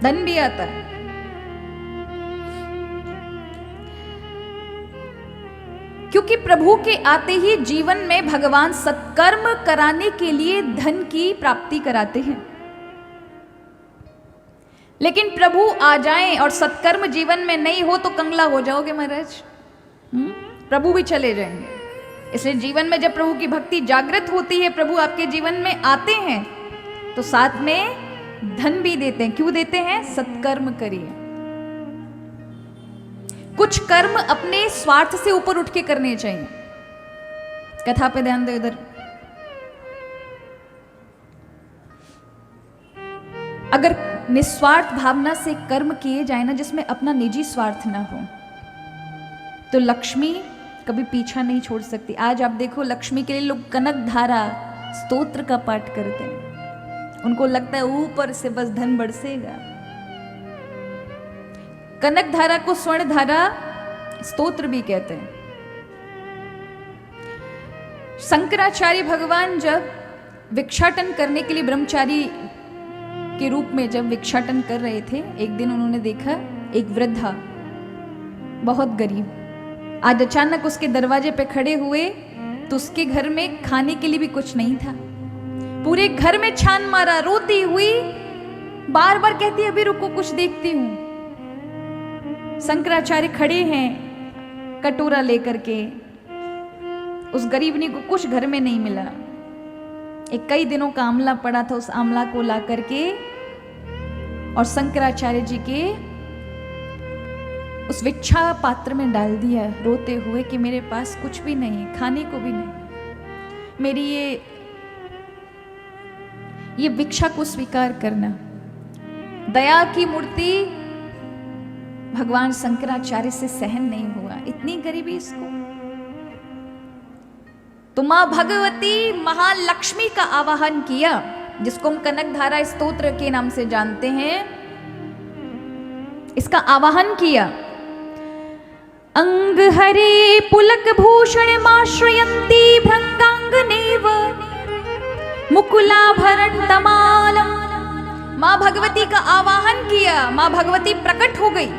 धन भी आता है। क्योंकि प्रभु के आते ही जीवन में भगवान सत्कर्म कराने के लिए धन की प्राप्ति कराते हैं। लेकिन प्रभु आ जाएं और सत्कर्म जीवन में नहीं हो तो कंगला हो जाओगे महाराज। प्रभु भी चले जाएंगे। इसलिए जीवन में जब प्रभु की भक्ति जागृत होती है, प्रभु आपके जीवन में आते हैं, तो साथ में धन भी देते हैं। क्यों देते हैं? सत्कर्म करिए। कुछ कर्म अपने स्वार्थ से ऊपर उठ के करने चाहिए। कथा पे ध्यान दो इधर। अगर निस्वार्थ भावना से कर्म किए जाए ना, जिसमें अपना निजी स्वार्थ ना हो, तो लक्ष्मी कभी पीछा नहीं छोड़ सकती। आज आप देखो, लक्ष्मी के लिए लोग कनक धारा स्तोत्र का पाठ करते हैं। उनको लगता है ऊपर से बस धन बरसेगा। कनक धारा को स्वर्ण धारा स्तोत्र भी कहते हैं। शंकराचार्य भगवान जब भिक्षाटन करने के लिए ब्रह्मचारी के रूप में जब भिक्षाटन कर रहे थे, एक दिन उन्होंने देखा एक वृद्धा बहुत गरीब आज अचानक उसके दरवाजे पे खड़े हुए, तो उसके घर में खाने के लिए भी कुछ नहीं था। पूरे घर में छान मारा, रोती हुई बार बार कहती अभी रुको कुछ देखती हूं। शंकराचार्य खड़े हैं कटोरा लेकर के। उस गरीबनी को कुछ घर में नहीं मिला। एक कई दिनों का आंवला पड़ा था, उस आंवला को ला करके और शंकराचार्य जी के उस भिक्षा पात्र में डाल दिया, रोते हुए कि मेरे पास कुछ भी नहीं है, खाने को भी नहीं, मेरी ये भिक्षा को स्वीकार करना। दया की मूर्ति भगवान शंकराचार्य से सहन नहीं हुआ, इतनी गरीबी इसको। तो मां भगवती महालक्ष्मी का आवाहन किया, जिसको हम कनकधारा स्तोत्र के नाम से जानते हैं। इसका आवाहन किया। अंग हरे पुलक भूषण माश्रयन्ती भृंगांगनेव मुकुलाभरण तमालम। मां भगवती का आवाहन किया। मां भगवती प्रकट हो गई।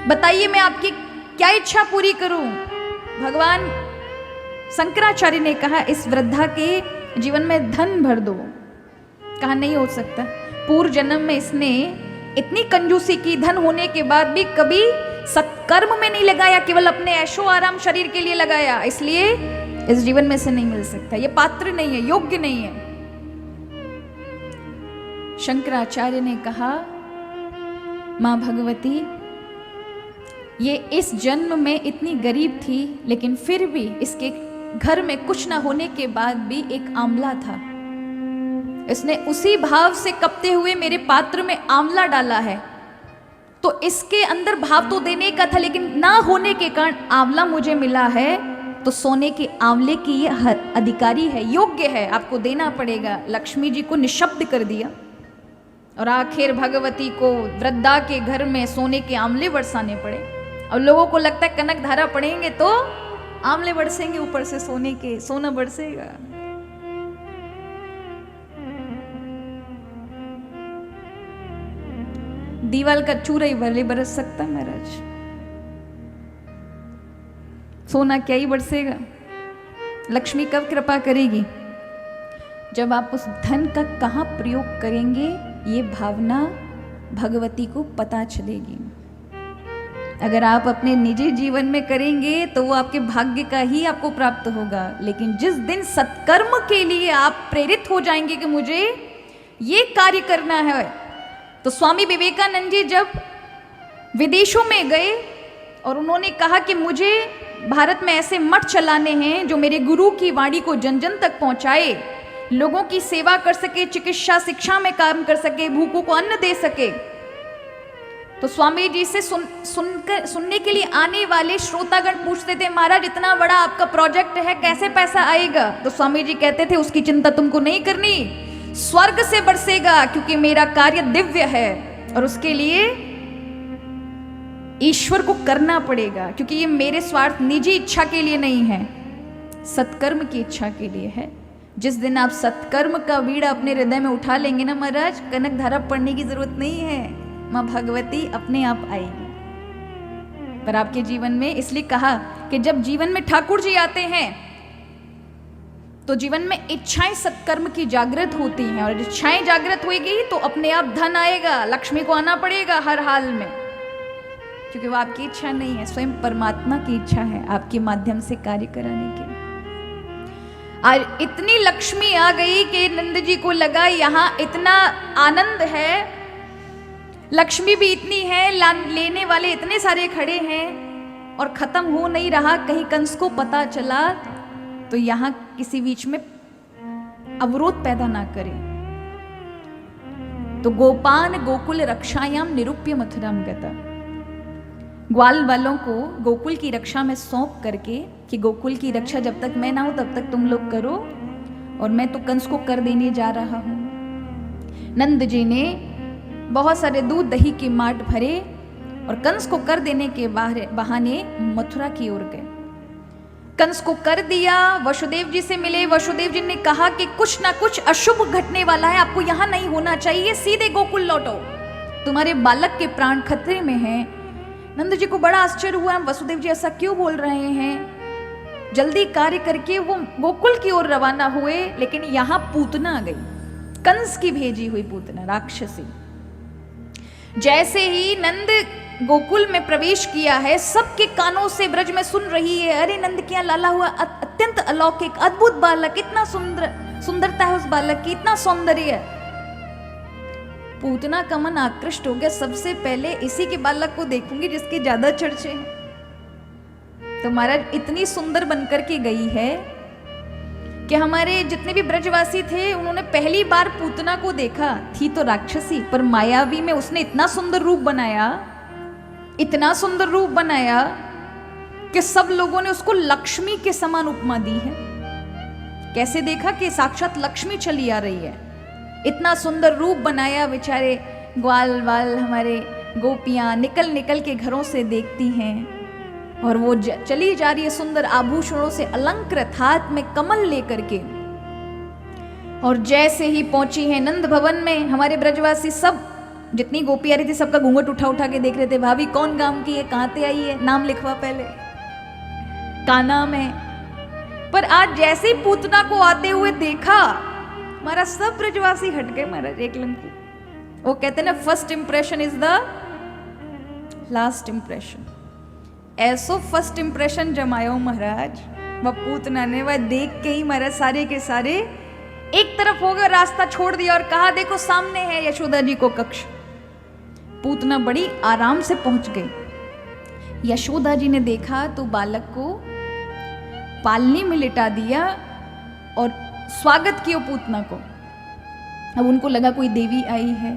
बताइए मैं आपकी क्या इच्छा पूरी करूं? भगवान शंकराचार्य ने कहा इस वृद्धा के जीवन में धन भर दो। कहा नहीं हो सकता। पूर्व जन्म में इसने इतनी कंजूसी की, धन होने के बाद भी कभी सत्कर्म में नहीं लगाया, केवल अपने ऐशो आराम शरीर के लिए लगाया, इसलिए इस जीवन में से नहीं मिल सकता। ये पात्र नहीं है, योग्य नहीं है। शंकराचार्य ने कहा मां भगवती ये इस जन्म में इतनी गरीब थी, लेकिन फिर भी इसके घर में कुछ ना होने के बाद भी एक आंवला था। इसने उसी भाव से कपते हुए मेरे पात्र में आंवला डाला है। तो इसके अंदर भाव तो देने का था, लेकिन ना होने के कारण आंवला मुझे मिला है। तो सोने के आंवले की ये अधिकारी है, योग्य है, आपको देना पड़ेगा। लक्ष्मी जी को निशब्द कर दिया और आखिर भगवती को वृद्धा के घर में सोने के आंवले बरसाने पड़े। और लोगों को लगता है कनक धारा पड़ेंगे तो आंवले बरसेंगे, ऊपर से सोना बरसेगा। दीवाल का चूरा ही भले बरस सकता है महाराज, सोना क्या ही बरसेगा। लक्ष्मी कब कृपा करेगी? जब आप उस धन का कहाँ प्रयोग करेंगे, ये भावना भगवती को पता चलेगी। अगर आप अपने निजी जीवन में करेंगे तो वो आपके भाग्य का ही आपको प्राप्त होगा। लेकिन जिस दिन सत्कर्म के लिए आप प्रेरित हो जाएंगे कि मुझे ये कार्य करना है, तो स्वामी विवेकानंद जी जब विदेशों में गए और उन्होंने कहा कि मुझे भारत में ऐसे मठ चलाने हैं जो मेरे गुरु की वाणी को जन जन तक पहुंचाए, लोगों की सेवा कर सके, चिकित्सा शिक्षा में काम कर सके, भूखों को अन्न दे सके। तो स्वामी जी से सुनने के लिए आने वाले श्रोतागण पूछते थे, महाराज इतना बड़ा आपका प्रोजेक्ट है, कैसे पैसा आएगा? तो स्वामी जी कहते थे उसकी चिंता तुमको नहीं करनी, स्वर्ग से बरसेगा, क्योंकि मेरा कार्य दिव्य है और उसके लिए ईश्वर को करना पड़ेगा, क्योंकि ये मेरे स्वार्थ निजी इच्छा के लिए नहीं है, सत्कर्म की इच्छा के लिए है। जिस दिन आप सत्कर्म का बीड़ा अपने हृदय में उठा लेंगे ना महाराज, कनक धारा पढ़ने की जरूरत नहीं है, मां भगवती अपने आप आएगी पर आपके जीवन में। इसलिए कहा कि जब जीवन में ठाकुर जी आते हैं तो जीवन में इच्छाएं सत्कर्म की जागृत होती हैं, और इच्छाएं जागृत होगी तो अपने आप धन आएगा, लक्ष्मी को आना पड़ेगा हर हाल में, क्योंकि वो आपकी इच्छा नहीं है, स्वयं परमात्मा की इच्छा है आपके माध्यम से कार्य कराने की। आज इतनी लक्ष्मी आ गई कि नंद जी को लगा यहाँ इतना आनंद है, लक्ष्मी भी इतनी है, लेने वाले इतने सारे खड़े हैं और खत्म हो नहीं रहा। कहीं कंस को पता चला तो यहाँ किसी बीच में अवरोध पैदा ना करे। तो गोपान गोकुल रक्षायाम निरूप्य मथुराम गता, ग्वाल वालों को गोकुल की रक्षा में सौंप करके कि गोकुल की रक्षा जब तक मैं ना हूं तब तक तुम लोग करो, और मैं तो कंस को कर देने जा रहा हूं। नंद जी ने बहुत सारे दूध दही के माट भरे और कंस को कर देने के बहाने मथुरा की ओर गए। कंस को कर दिया, वसुदेव जी से मिले। वसुदेव जी ने कहा कि कुछ ना कुछ अशुभ घटने वाला है, आपको यहां नहीं होना चाहिए, सीधे गोकुल लौटो, तुम्हारे बालक के प्राण खतरे में हैं। नंद जी को बड़ा आश्चर्य हुआ, वसुदेव जी ऐसा क्यों बोल रहे हैं। जल्दी कार्य करके वो गोकुल की ओर रवाना हुए, लेकिन यहां पूतना आ गई, कंस की भेजी हुई पूतना राक्षसी। जैसे ही नंद गोकुल में प्रवेश किया है, सबके कानों से ब्रज में सुन रही है, अरे नंद क्या लाला हुआ, अत्यंत अलौकिक अद्भुत बालक, इतना सुंदरता है उस बालक की, इतना सौंदर्य। पूतना का मन आकृष्ट हो गया, सबसे पहले इसी के बालक को देखूंगी जिसके ज्यादा चर्चे हैं। तो महाराज इतनी सुंदर बनकर के गई है कि हमारे जितने भी ब्रजवासी थे उन्होंने पहली बार पूतना को देखा। थी तो राक्षसी पर मायावी में उसने इतना सुंदर रूप बनाया, इतना सुंदर रूप बनाया कि सब लोगों ने उसको लक्ष्मी के समान उपमा दी है। कैसे देखा कि साक्षात लक्ष्मी चली आ रही है, इतना सुंदर रूप बनाया। बेचारे ग्वाल वाल हमारे गोपियां निकल निकल के घरों से देखती हैं और वो चली जा रही है सुंदर आभूषणों से अलंकृत, हाथ में कमल लेकर के। और जैसे ही पहुंची है नंद भवन में, हमारे ब्रजवासी सब जितनी गोपी आ रही थी सबका घूंघट उठा उठा के देख रहे थे, भाभी कौन गांव की है, कहां से आई है, नाम लिखवा पहले, का नाम है। पर आज जैसे ही पूतना को आते हुए देखा, हमारा सब ब्रजवासी हट गए महाराज एक लंकी। वो कहते ना first impression is the last impression. ऐसो फर्स्ट इंप्रेशन जमायो महाराज वह पूतना ने, वह देख के ही महाराज सारे के सारे एक तरफ हो गए, रास्ता छोड़ दिया और कहा देखो सामने है यशोदा जी को कक्ष। पूतना बड़ी आराम से पहुंच गई। यशोदा जी ने देखा तो बालक को पालने में लिटा दिया और स्वागत किया पूतना को। अब उनको लगा कोई देवी आई है।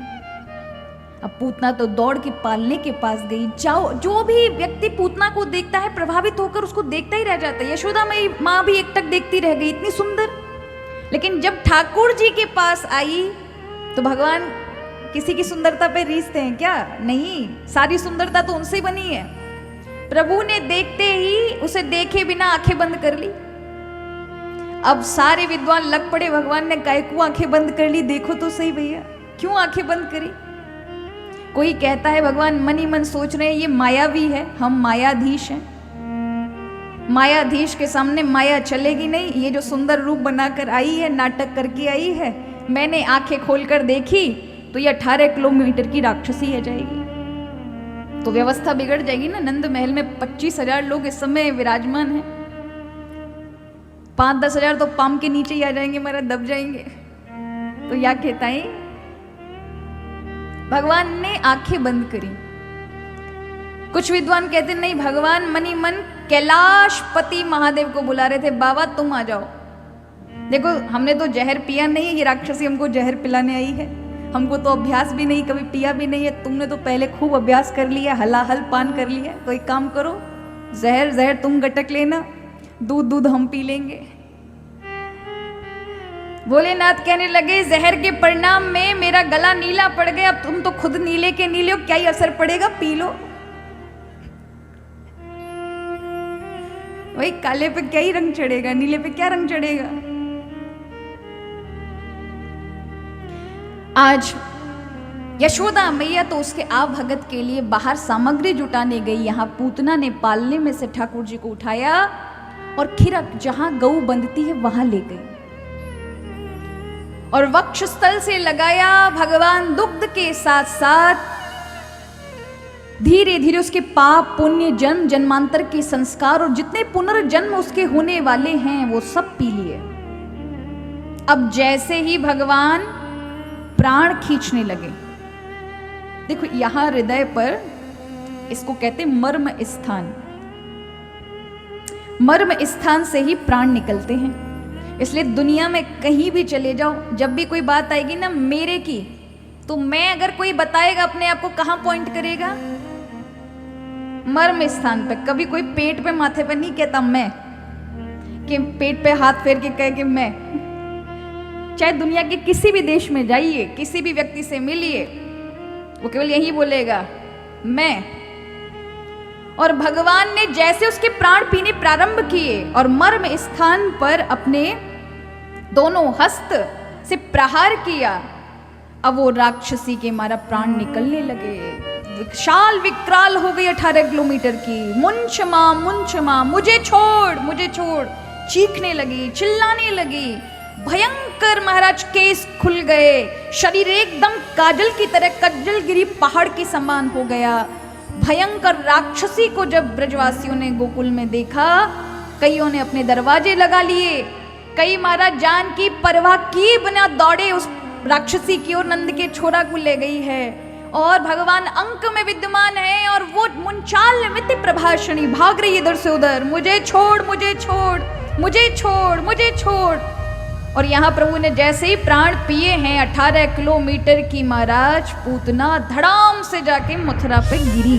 अब पूतना तो दौड़ के पालने के पास गई। जाओ, जो भी व्यक्ति पूतना को देखता है प्रभावित होकर उसको देखता ही रह जाता है। यशोदा माँ भी एकटक देखती रह गई, इतनी सुंदर। लेकिन जब ठाकुर जी के पास आई तो भगवान किसी की सुंदरता पे रीझते हैं क्या? नहीं, सारी सुंदरता तो उनसे बनी है। प्रभु ने देखते ही उसे देखे बिना आंखें बंद कर ली। अब सारे विद्वान लग पड़े, भगवान ने काहे को आंखें बंद कर ली, देखो तो सही भैया, क्यों आंखें बंद करी? कोई कहता है भगवान मन ही मन सोच रहे हैं ये मायावी है, हम मायाधीश हैं, मायाधीश के सामने माया चलेगी नहीं। ये जो सुंदर रूप बनाकर आई है, नाटक करके आई है, मैंने आंखें खोलकर देखी तो ये 18 किलोमीटर की राक्षसी है जाएगी, तो व्यवस्था बिगड़ जाएगी ना। नंद महल में 25,000 लोग इस समय विराजमान हैं, 5-10 हजार तो पाम के नीचे ही आ जाएंगे, मेरा दब जाएंगे। तो या कहता है भगवान ने आंखें बंद करी। कुछ विद्वान कहते नहीं, भगवान मनी मन कैलाशपति महादेव को बुला रहे थे, बाबा तुम आ जाओ, देखो हमने तो जहर पिया नहीं है, ये राक्षसी हमको जहर पिलाने आई है, हमको तो अभ्यास भी नहीं, कभी पिया भी नहीं है, तुमने तो पहले खूब अभ्यास कर लिया, हलाहल पान कर लिया, तो एक काम करो जहर तुम गटक लेना, दूध हम पी लेंगे। भोलेनाथ कहने लगे जहर के परिणाम में मेरा गला नीला पड़ गया, अब तुम तो खुद नीले के नीले हो, क्या ही असर पड़ेगा, पी लो। वही काले पे क्या ही रंग चढ़ेगा, नीले पे क्या रंग चढ़ेगा। आज यशोदा मैया तो उसके आवभगत के लिए बाहर सामग्री जुटाने गई, यहाँ पूतना ने पालने में से ठाकुर जी को उठाया और खिरक जहां गऊ बंधती है वहां ले गई और वक्षस्थल से लगाया। भगवान दुग्ध के साथ साथ धीरे धीरे उसके पाप पुण्य जन्म जन्मांतर के संस्कार और जितने पुनर्जन्म उसके होने वाले हैं वो सब पी लिए। अब जैसे ही भगवान प्राण खींचने लगे, देखो यहां हृदय पर, इसको कहते मर्म स्थान, मर्म स्थान से ही प्राण निकलते हैं। इसलिए दुनिया में कहीं भी चले जाओ, जब भी कोई बात आएगी ना मेरे की, तो मैं अगर कोई बताएगा अपने आप को कहां पॉइंट करेगा? मर्म स्थान पे। कभी कोई पेट पे माथे पे नहीं कहता मैं, कि पेट पे हाथ फेर के कहे कि मैं। चाहे दुनिया के किसी भी देश में जाइए, किसी भी व्यक्ति से मिलिए, वो केवल यही बोलेगा मैं। और भगवान ने जैसे उसके प्राण पीने प्रारंभ किए और मर्म स्थान पर अपने दोनों हस्त से प्रहार किया, अब वो राक्षसी के मारा प्राण निकलने लगे। विशाल विकराल हो गई 18 किलोमीटर की। मुंच मां मुझे छोड़ चीखने लगी, चिल्लाने लगी। भयंकर महाराज केस खुल गए, शरीर एकदम काजल की तरह कज्जलगिरी पहाड़ के समान हो गया। भयंकर राक्षसी को जब ब्रजवासियों ने गोकुल में देखा, कईयों ने अपने दरवाजे लगा लिए, कई महाराज जान की परवाह किए बिना दौड़े उस राक्षसी की ओर, नंद के छोरा को ले गई है। और भगवान अंक में विद्यमान है और वो मुंचाल मिति प्रभाषणी भाग रही इधर से उधर, मुझे छोड़। और यहाँ प्रभु ने जैसे ही प्राण पिए हैं, 18 किलोमीटर की महाराज पूतना धड़ाम से जाके मथुरा पे गिरी।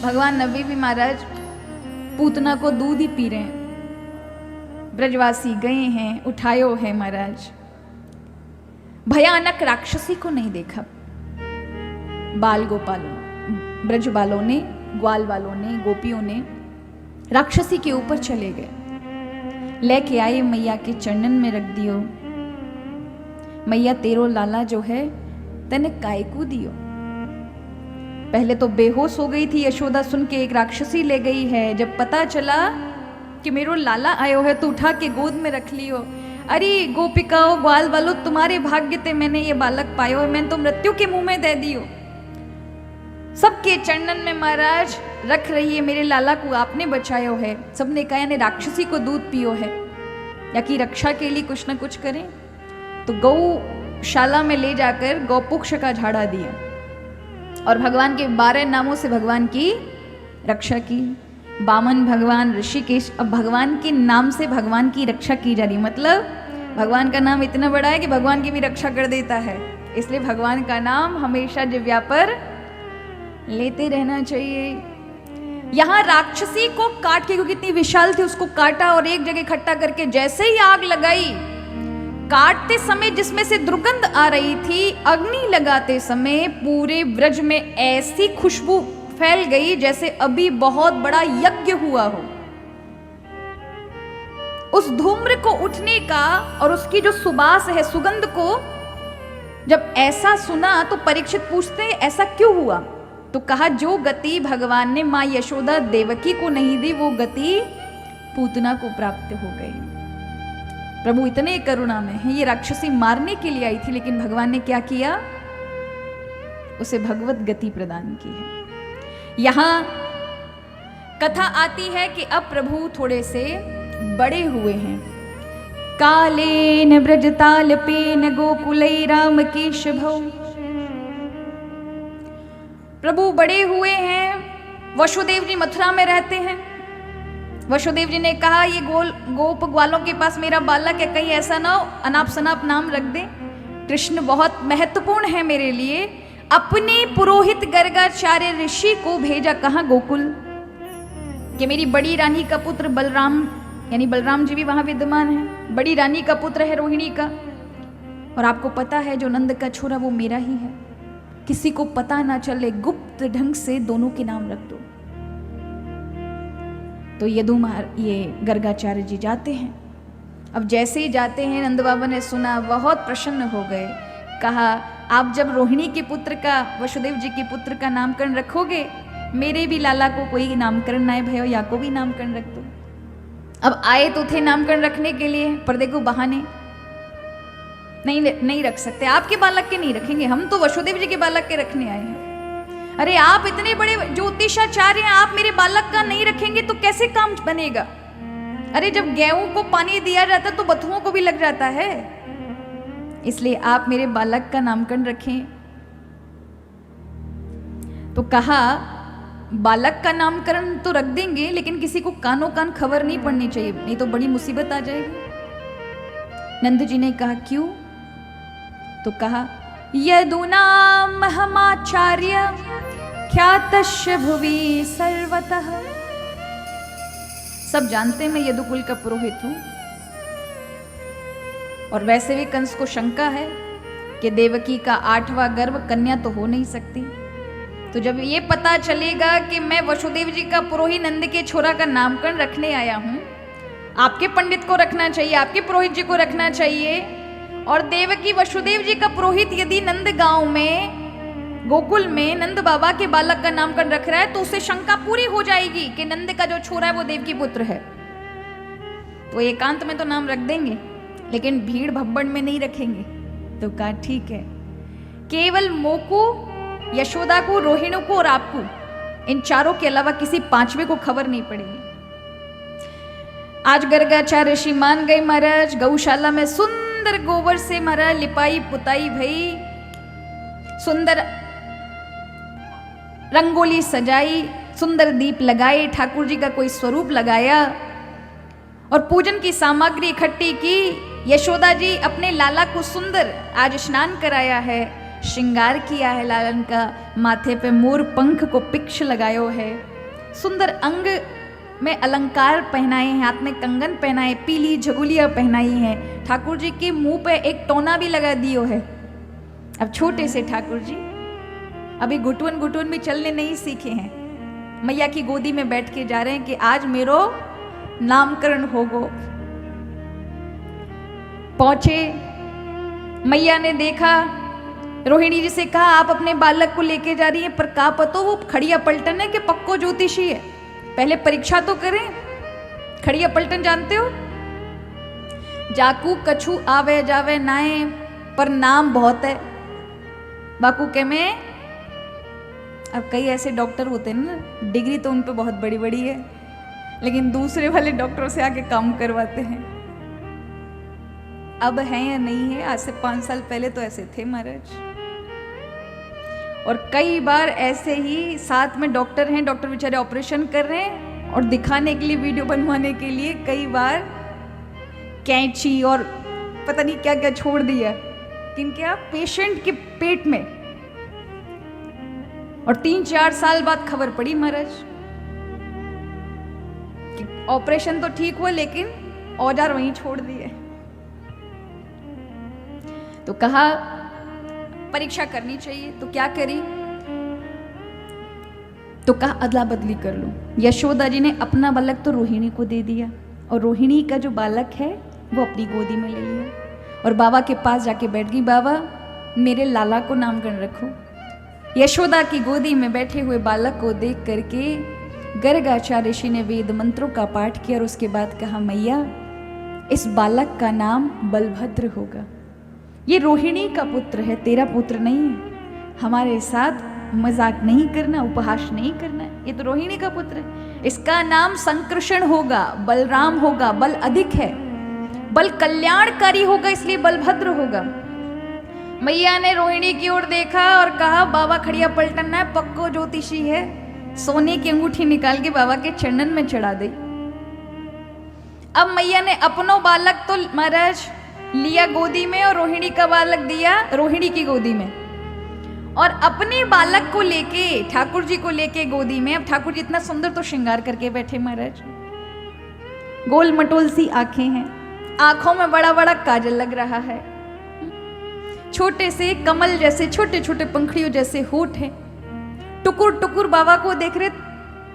भगवान नबी भी महाराज पूतना को दूध ही पी रहे हैं। ब्रजवासी गए हैं, उठायो है महाराज। भयानक राक्षसी को नहीं देखा। बाल गोपालों, ब्रज बालों ने, ग्वाल वालों ने, गोपियों ने राक्षसी के ऊपर चले गए, लेके आए मैया के चरणन में रख दियो। मैया तेरो लाला जो है तने काय को दियो। पहले तो बेहोश हो गई थी यशोदा, सुन के एक राक्षसी ले गई है। जब पता चला कि मेरो लाला आयो है तो उठा के गोद में रख लियो। अरे गोपिकाओ ग्वाल वालों, तुम्हारे भाग्य ते मैंने ये बालक पायो है, मैंने तो मृत्यु के मुंह में दे दियो। सबके चरणन में महाराज रख रही है, मेरे लाला को आपने बचायो है। सबने कहा ने राक्षसी को दूध पियो है, या कि रक्षा के लिए कुछ न कुछ करें। तो गौशाला में ले जाकर गौपुक्ष का झाड़ा दिया और भगवान के 12 नामों से भगवान की रक्षा की। बामन भगवान, ऋषिकेश, अब भगवान के नाम से भगवान की रक्षा की जा रही। मतलब भगवान का नाम इतना बड़ा है कि भगवान की भी रक्षा कर देता है। इसलिए भगवान का नाम हमेशा जिह्वा पर लेते रहना चाहिए। यहां राक्षसी को काट के, क्योंकि इतनी विशाल थी, उसको काटा और एक जगह इकट्ठा करके जैसे ही आग लगाई, काटते समय जिसमें से दुर्गंध आ रही थी, अग्नि लगाते समय पूरे ब्रज में ऐसी खुशबू फैल गई जैसे अभी बहुत बड़ा यज्ञ हुआ हो। उस धूम्र को उठने का और उसकी जो सुबास है, सुगंध को जब ऐसा सुना तो परीक्षित पूछते ऐसा क्यों हुआ? तो कहा जो गति भगवान ने मां यशोदा देवकी को नहीं दी, वो गति पूतना को प्राप्त हो गई। प्रभु इतने करुणा में है। ये राक्षसी मारने के लिए आई थी, लेकिन भगवान ने क्या किया? उसे भगवत गति प्रदान की है। यहां कथा आती है कि अब प्रभु थोड़े से बड़े हुए हैं। कालेन ब्रजतालपेन गोकुलै राम केशभौ। प्रभु बड़े हुए हैं। वसुदेव जी मथुरा में रहते हैं। वसुदेव जी ने कहा ये गोप ग्वालों के पास मेरा बालक है, कहीं ऐसा ना हो अनाप शनाप नाम रख दे। कृष्ण बहुत महत्वपूर्ण है मेरे लिए। अपने पुरोहित गर्गाचार्य ऋषि को भेजा कहाँ? गोकुल। कि मेरी बड़ी रानी का पुत्र बलराम, यानी बलराम जी भी वहां विद्यमान है, बड़ी रानी का पुत्र है रोहिणी का, और आपको पता है जो नंद का छोरा वो मेरा ही है, किसी को पता ना चले, गुप्त ढंग से दोनों के नाम रख दो। तो ये गर्गाचार्य जी जाते हैं। अब जैसे ही जाते हैं, नंद बाबा ने सुना, बहुत प्रसन्न हो गए। कहा आप जब रोहिणी के पुत्र का, वसुदेव जी के पुत्र का नामकरण रखोगे, मेरे भी लाला को कोई नामकरण ना भयो, या को भी नामकरण रख दो। अब आए तो थे नामकरण रखने के लिए, पर देखो बहाने नहीं रख सकते। आपके बालक के नहीं रखेंगे, हम तो वसुदेव जी के बालक के रखने आए हैं। अरे आप इतने बड़े ज्योतिषाचार्य हैं, आप मेरे बालक का नहीं रखेंगे तो कैसे काम बनेगा? अरे जब गेहूं को पानी दिया जाता तो बथुओं को भी लग जाता है, इसलिए आप मेरे बालक का नामकरण रखें। तो कहा बालक का नामकरण तो रख देंगे, लेकिन किसी को कानों कान खबर नहीं पड़नी चाहिए, नहीं तो बड़ी मुसीबत आ जाएगी। नंद जी ने कहा क्यों? तो कहा यदुनाम हमाचार्य ख्यातस्य भुवि सर्वतः। सब जानते हैं मैं यदुकुल का पुरोहित हूं, और वैसे भी कंस को शंका है कि देवकी का 8वां गर्भ कन्या तो हो नहीं सकती। तो जब ये पता चलेगा कि मैं वसुदेव जी का पुरोहित नंद के छोरा का नामकरण रखने आया हूं, आपके पंडित को रखना चाहिए, आपके पुरोहित जी को रखना चाहिए, और देवकी वसुदेव जी का पुरोहित यदि नंद गांव में गोकुल में नंद बाबा के बालक का नामकरण रख रहा है तो उसे शंका पूरी हो जाएगी कि नंद का जो छोरा है वो देवकी पुत्र है। तो एकांत में तो नाम रख देंगे, लेकिन भीड़ भब्बड़ में नहीं रखेंगे। तो कहा ठीक है, केवल मोकू, यशोदा को, रोहिणी को और आपको, इन चारों के अलावा किसी 5वें को खबर नहीं पड़ेगी। आज गर्गाचार्य ऋषि मान गए महाराज। गौशाला में सुंदर गोबर से महाराज लिपाई पुताई भई, सुंदर रंगोली सजाई, सुंदर दीप लगाए, ठाकुर जी का कोई स्वरूप लगाया और पूजन की सामग्री इकट्ठी की। यशोदा जी अपने लाला को सुंदर आज स्नान कराया है, श्रृंगार किया है लालन का, माथे पे मोर पंख को पिक्ष लगायो है, सुंदर अंग में अलंकार पहनाए हैं, हाथ में कंगन पहनाए, पीली झगुलियां पहनाई हैं, ठाकुर जी के मुंह पे एक टोना भी लगा दियो है। अब छोटे से ठाकुर जी अभी घुटुन घुटुन भी चलने नहीं सीखे हैं, मैया की गोदी में बैठ के जा रहे हैं कि आज मेरो नामकरण होगो। पहुंचे, मैया ने देखा, रोहिणी जी से कहा आप अपने बालक को लेके जा रही हैं, पर का पतो वो खड़िया पलटन है कि पक्को ज्योतिषी है, पहले परीक्षा तो करें। खड़िया पलटन जानते हो? जाकू कछु आवे जावे नाए, पर नाम बहुत है बाकू के में। अब कई ऐसे डॉक्टर होते हैं ना, डिग्री तो उन पे बहुत बड़ी बड़ी है, लेकिन दूसरे वाले डॉक्टरों से आके काम करवाते हैं। अब है या नहीं है, आज से 5 साल पहले तो ऐसे थे महाराज। और कई बार ऐसे ही साथ में डॉक्टर हैं, डॉक्टर बेचारे ऑपरेशन कर रहे हैं और दिखाने के लिए, वीडियो बनवाने के लिए कई बार कैंची और पता नहीं क्या क्या छोड़ दिया किनके पेशेंट के पेट में। और 3-4 साल बाद खबर पड़ी महाराज कि ऑपरेशन तो ठीक हुआ लेकिन औजार वहीं छोड़ दिए। तो कहा परीक्षा करनी चाहिए, तो क्या करी? तो कहा अदला बदली कर लो। यशोदा जी ने अपना बालक तो रोहिणी को दे दिया, और रोहिणी का जो बालक है वो अपनी गोदी में ले लिया, और बाबा के पास जाके बैठ गई, बाबा मेरे लाला को नामकरण रखो। यशोदा की गोदी में बैठे हुए बालक को देख करके गर्गाचार्य ऋषि ने वेद मंत्रों का पाठ किया और उसके बाद कहा मैया इस बालक का नाम बलभद्र होगा। ये रोहिणी का पुत्र है, तेरा पुत्र नहीं है। हमारे साथ मजाक नहीं करना, उपहास नहीं करना, ये तो रोहिणी का पुत्र है। इसका नाम संकृषण होगा, बलराम होगा, बल अधिक है, बल कल्याणकारी होगा, इसलिए बलभद्र होगा। मैया ने रोहिणी की ओर देखा और कहा बाबा खड़िया पलटन है, पक्को ज्योतिषी है। सोने की अंगूठी निकाल के बाबा के चरणन में चढ़ा दी। अब मैया ने अपनो बालक तो महाराज लिया गोदी में और रोहिणी का बालक दिया रोहिणी की गोदी में, और अपने बालक को लेके ठाकुर जी को लेके गोदी में। अब ठाकुर जी इतना सुंदर तो श्रृंगार करके बैठे महाराज, गोल मटोल सी आंखें हैं, आंखों में बड़ा बड़ा काजल लग रहा है, छोटे से कमल जैसे छोटे छोटे पंखड़ियों जैसे होठ हैं, टुकुर टुकुर बाबा को देख रहे।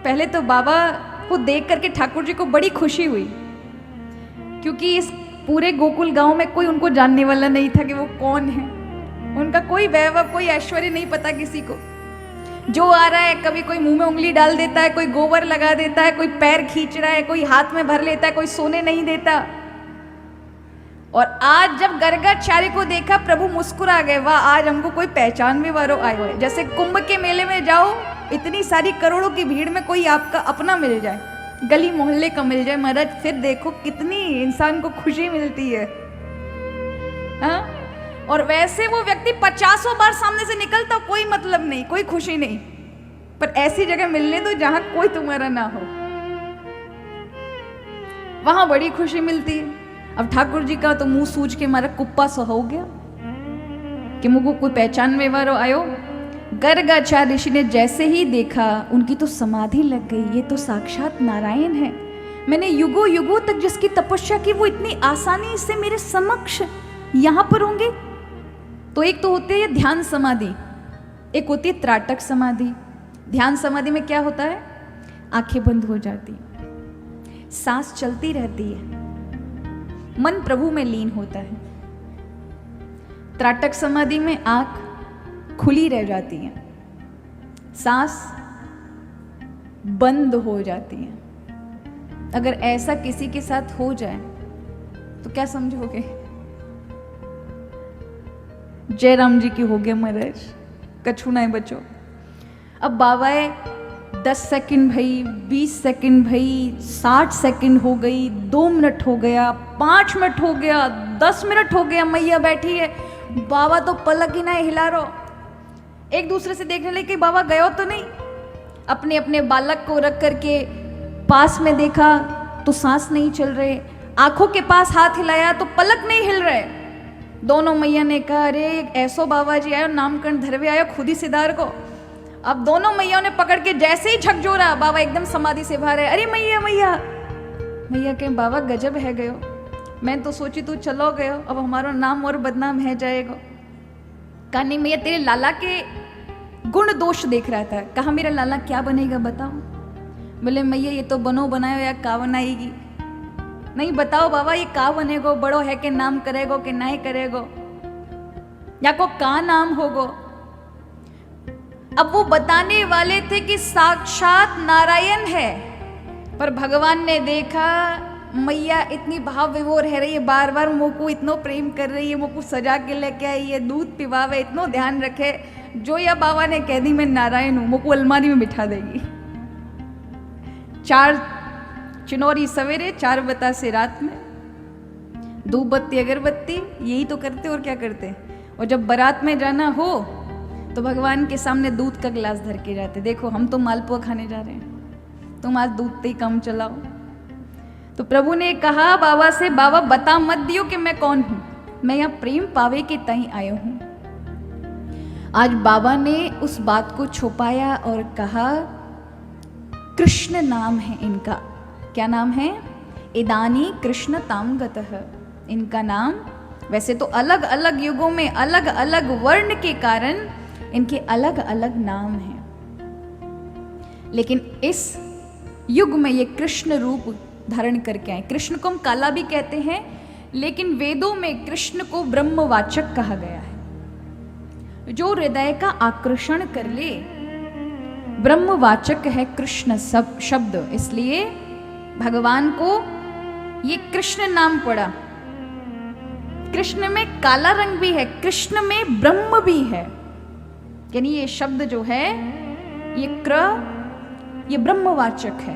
पहले तो बाबा को देख करके ठाकुर जी को बड़ी खुशी हुई, क्योंकि इस पूरे गोकुल गांव में कोई उनको जानने वाला नहीं था कि वो कौन है। उनका कोई वैभव, कोई ऐश्वर्य नहीं पता किसी को। जो आ रहा है कभी कोई मुंह में उंगली डाल देता है, कोई गोबर लगा देता है, कोई पैर खींच रहा है, कोई हाथ में भर लेता है, कोई सोने नहीं देता। और आज जब गर्गाचार्य को देखा प्रभु मुस्कुरा गए, वाह आज हमको कोई पहचानने वालों आए हुए। जैसे कुंभ के मेले में जाओ, इतनी सारी करोड़ों की भीड़ में कोई आपका अपना मिल जाए, गली मोहल्ले का मिल जाए महाराज, फिर देखो कितनी इंसान को खुशी मिलती है। हाँ? और वैसे वो व्यक्ति 50 बार सामने से निकलता, कोई मतलब नहीं, कोई खुशी नहीं, पर ऐसी जगह मिलने दो जहां कोई तुम्हारा ना हो, वहां बड़ी खुशी मिलती है। अब ठाकुर जी का तो मुंह सूझ के मारा कुप्पा सा हो गया कि मुझको कोई पहचान में वारो आयो। गर्गाचार्य ऋषि ने जैसे ही देखा उनकी तो समाधि लग गई, ये तो साक्षात नारायण है। मैंने युगों युगों तक जिसकी तपस्या की वो इतनी आसानी से मेरे समक्ष यहां पर होंगे। तो एक तो होती है ध्यान समाधि, एक होती है त्राटक समाधि। ध्यान समाधि में क्या होता है, आंखें बंद हो जाती, सांस चलती रहती है, मन प्रभु में लीन होता है। त्राटक समाधि में आंख खुली रह जाती है, सांस बंद हो जाती है। अगर ऐसा किसी के साथ हो जाए तो क्या समझोगे? जय राम जी की हो गया महाराज, कछु ना बचो। अब बाबाए 10 सेकंड भई, 20 सेकंड भई, 60 सेकंड हो गई, 2 मिनट हो गया, 5 मिनट हो गया, 10 मिनट हो गया, मैया बैठी है, बाबा तो पलक ही ना हिला रो। एक दूसरे से देखने लगे कि बाबा गयो तो नहीं। अपने अपने बालक को रख करके पास में देखा तो सांस नहीं चल रहे, आंखों के पास हाथ हिलाया तो पलक नहीं हिल रहे। दोनों मैया ने कहा अरे ऐसो बाबा जी आयो, नामकरण धरवे आयो, खुद ही सिधार को। अब दोनों मैयाओं ने पकड़ के जैसे ही झकझोरा, बाबा एकदम समाधि से बाहर है। अरे मैया मैया, मैया के बाबा गजब है गयो, मैं तो सोची तू चलो गयो, अब हमारा नाम और बदनाम है जाएगा। कहा नहीं मैया, तेरे लाला के गुण दोष देख रहा था। कहा मेरा लाला क्या बनेगा बताओ। बोले मैया ये तो बनो बनायो या का बनाएगी। नहीं बताओ बाबा ये का बनेगो, बड़ो है के नाम करेगो कि नहीं करेगो, या को का नाम होगो। अब वो बताने वाले थे कि साक्षात नारायण है, पर भगवान ने देखा मैया इतनी भाव विभोर है रही है, बार बार मुँह को इतना प्रेम कर रही है, मुँह को सजा के लेके आई है, दूध पिवावे, इतना ध्यान रखे। जो या बाबा ने कह दी मैं नारायण हूँ, मुँह को अलमारी में बिठा देगी। 4 चिनौरी सवेरे, 4 बतासे रात में, धूप बत्ती अगरबत्ती, यही तो करते और क्या करते। और जब बारात में जाना हो तो भगवान के सामने दूध का गिलास धर के जाते, देखो हम तो मालपुआ खाने जा रहे हैं, तुम आज दूध पे ही काम चलाओ। तो प्रभु ने कहा बाबा से, बाबा बता मत दियो कि मैं कौन हूं, मैं यहाँ प्रेम पावे के तई आयो हूं। आज बाबा ने उस बात को छुपाया और कहा कृष्ण नाम है इनका। क्या नाम है? इदानी कृष्ण तामगतः। इनका नाम, वैसे तो अलग अलग युगों में अलग अलग वर्ण के कारण इनके अलग अलग नाम हैं, लेकिन इस युग में ये कृष्ण रूप धारण करके आए। कृष्ण को हम काला भी कहते हैं, लेकिन वेदों में कृष्ण को ब्रह्मवाचक कहा गया है। जो हृदय का आकर्षण कर ले, ब्रह्मवाचक है कृष्ण सब शब्द, इसलिए भगवान को ये कृष्ण नाम पड़ा। कृष्ण में काला रंग भी है, कृष्ण में ब्रह्म भी है, यानी ये शब्द जो है ये ब्रह्मवाचक है।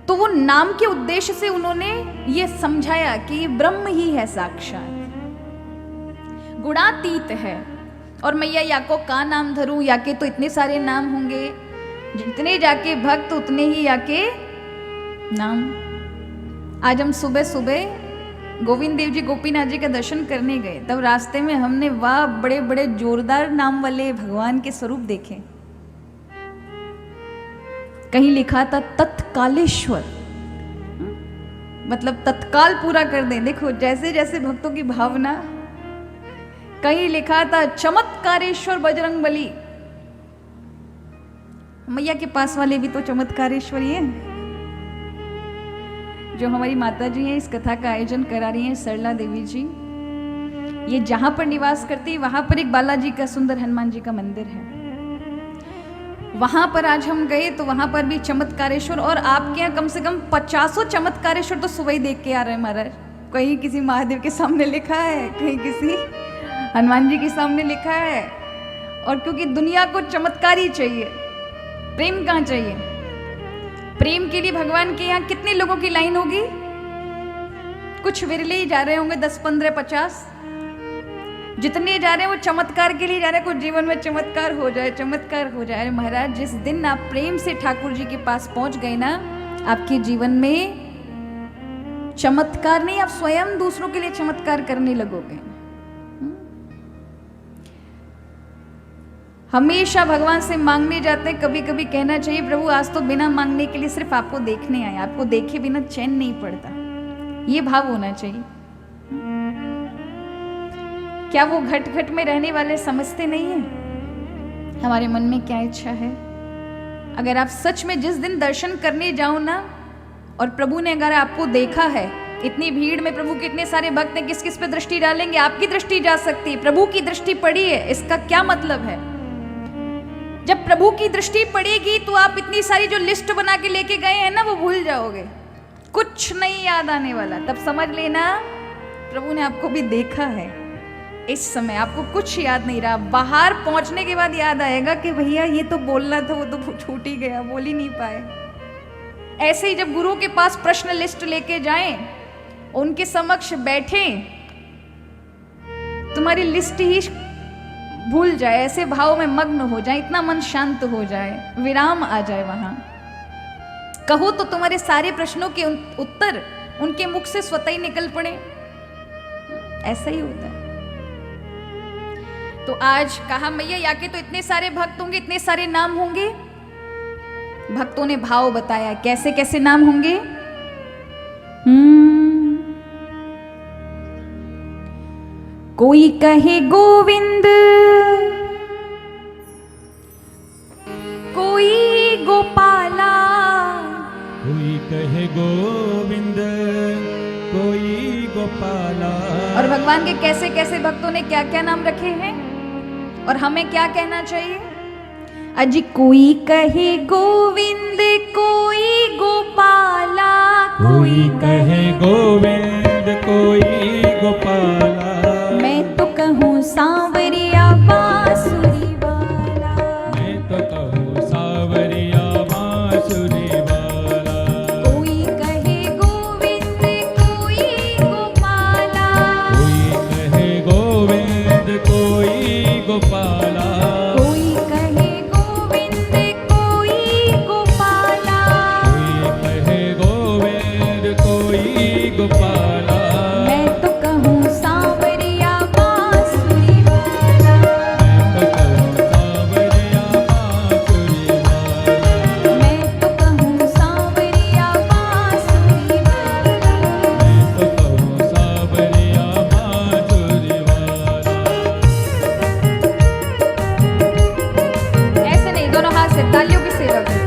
तो वो नाम के उद्देश्य से उन्होंने ये समझाया कि ये ब्रह्म ही है साक्षात, गुणातीत है। और मैया या को का नाम धरूं, या के तो इतने सारे नाम होंगे, जितने जाके भक्त उतने ही याके नाम। आज हम सुबह सुबह गोविंद देव जी गोपीनाथ जी का दर्शन करने गए, तब रास्ते में हमने वाह बड़े बड़े जोरदार नाम वाले भगवान के स्वरूप देखे। कहीं लिखा था तत्कालेश्वर, मतलब तत्काल पूरा कर दें। देखो जैसे जैसे भक्तों की भावना। कहीं लिखा था चमत्कारेश्वर बजरंगबली। मैया के पास वाले भी तो चमत्कारेश्वर ही हैं। जो हमारी माता जी हैं, इस कथा का आयोजन करा रही हैं सरला देवी जी, ये जहां पर निवास करती है वहां पर एक बालाजी का सुंदर हनुमान जी का मंदिर है। वहां पर आज हम गए तो वहां पर भी चमत्कारेश्वर, और आपके यहाँ कम से कम 50 चमत्कारेश्वर तो सुबह ही देख के आ रहे हैं महाराज। कहीं किसी महादेव के सामने लिखा है, कहीं किसी हनुमान जी के सामने लिखा है। और क्योंकि दुनिया को चमत्कार ही चाहिए, प्रेम कहाँ चाहिए, प्रेम के लिए भगवान के यहाँ कितने लोगों की लाइन होगी? कुछ विरले ही जा रहे होंगे, 10, 15, 50। जितने जा रहे हैं वो चमत्कार के लिए जा रहे हैं, कुछ जीवन में चमत्कार हो जाए, चमत्कार हो जाए। अरे महाराज, जिस दिन आप प्रेम से ठाकुर जी के पास पहुंच गए ना, आपके जीवन में चमत्कार नहीं, आप स्वयं दूसरों के लिए चमत्कार करने लगोगे। हमेशा भगवान से मांगने जाते हैं, कभी कभी कहना चाहिए प्रभु आज तो बिना मांगने के लिए सिर्फ आपको देखने आए, आपको देखे बिना चैन नहीं पड़ता। ये भाव होना चाहिए। क्या वो घट घट में रहने वाले समझते नहीं है हमारे मन में क्या इच्छा है? अगर आप सच में जिस दिन दर्शन करने जाओ ना, और प्रभु ने अगर आपको देखा है, इतनी भीड़ में प्रभु के इतने सारे भक्त हैं, किस किस पे दृष्टि डालेंगे? आपकी दृष्टि जा सकती है, प्रभु की दृष्टि पड़ी है। इसका क्या मतलब है? जब प्रभु की दृष्टि पड़ेगी तो आप इतनी सारी जो लिस्ट बना के लेके गए हैं ना, वो भूल जाओगे, कुछ नहीं याद आने वाला। तब समझ लेना प्रभु ने आपको भी देखा है। इस समय आपको कुछ याद नहीं रहा, बाहर पहुंचने के बाद याद आएगा कि भैया ये तो बोलना था, वो तो छूट ही गया, बोल ही नहीं पाए। ऐसे ही जब गुरु के पास प्रश्न लिस्ट लेके जाएं, उनके समक्ष बैठे, तुम्हारी लिस्ट ही भूल जाए, ऐसे भाव में मग्न हो जाए, इतना मन शांत हो जाए, विराम आ जाए वहां। कहो तो तुम्हारे सारे प्रश्नों के उत्तर उनके मुख से स्वतः ही निकल पड़े। ऐसा ही होता है। तो आज कहा मैया या के तो इतने सारे भक्त होंगे, इतने सारे नाम होंगे। भक्तों ने भाव बताया, कैसे कैसे नाम होंगे। कोई कहे गोविंद, कोई गोपाला, कोई कहे गोविंद, कोई गोपाला। और भगवान के कैसे कैसे भक्तों ने क्या क्या नाम रखे हैं, और हमें क्या कहना चाहिए? अजी कोई कहे गोविंद, कोई गोपाला, कोई कहे गोविंद, कोई गोपाला। मैं तो कहूँ सांवरिया बांसुरी वाला, मैं तो कहूँ सांवरिया बांसुरी वाला। कोई कहे गोविंद, कोई गोपाला, कोई कहे गोविंद, कोई गोपाला। कोई कहे गोविंद, कोई गोपाला, कोई कहे गोविंद, कोई गोपाला। मैं तो कहूँ सांवरिया बांसुरी वाला, मैं तो कहूँ सांवरिया बांसुरी वाला। मैं तो कहूँ सांवरिया बांसुरी वाला। मैं तो कहूँ सांवरिया बांसुरी वाला। ऐसे नहीं, दोनों हाथ से तालियों की सेवा करो।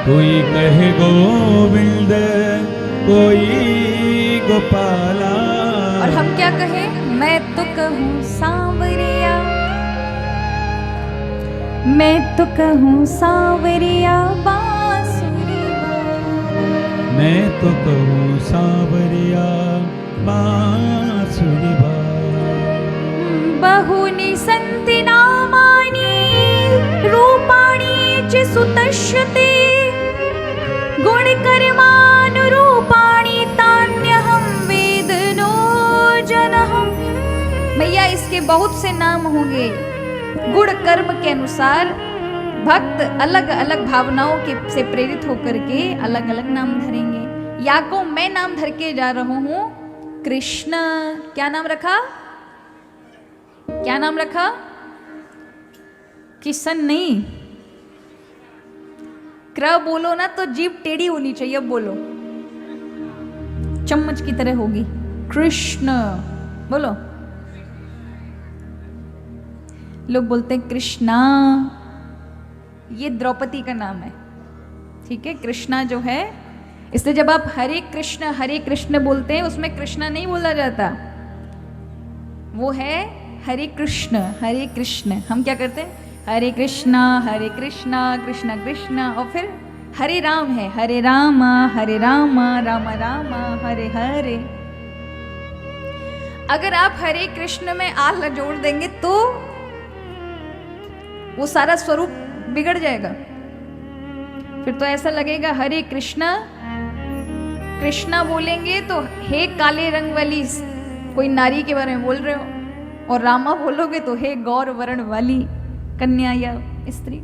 कोई कहे गोविंद कोई गोपाला। और हम क्या कहें? मैं तो कहूँ सांवरिया, मैं तो कहूँ सांवरिया बांसुरी वाला। मैं तो कहूँ सांवरिया बांसुरी वाला। बहुनि सन्ति नामानि रूपाणि च सुतश्यते गुणकर्मानुरूपाणि तान्यहं वेद नो जनः। मैया इसके बहुत से नाम होंगे, गुण कर्म के अनुसार भक्त अलग अलग भावनाओं के से प्रेरित होकर के अलग अलग नाम धरेंगे। या को मैं नाम धर के जा रहा हूं कृष्ण। क्या नाम रखा? क्या नाम रखा? किशन नहीं। क्र बोलो ना तो जीभ टेढ़ी होनी चाहिए। अब बोलो, चम्मच की तरह होगी। कृष्ण बोलो। लोग बोलते हैं कृष्णा, ये द्रौपदी का नाम है, ठीक है। कृष्णा जो है, इसलिए जब आप हरे कृष्ण बोलते हैं उसमें कृष्णा नहीं बोला जाता, वो है हरे कृष्ण। हरे कृष्ण हम क्या करते हैं? हरे कृष्णा कृष्ण कृष्ण, और फिर हरे राम है, हरे राम राम राम हरे हरे। अगर आप हरे कृष्ण में आल जोड़ देंगे तो वो सारा स्वरूप बिगड़ जाएगा। फिर तो ऐसा लगेगा हरे कृष्णा कृष्णा बोलेंगे तो हे काले रंग वाली कोई नारी के बारे में बोल रहे हो, और रामा बोलोगे तो हे गौर वर्ण वाली कन्या या स्त्री।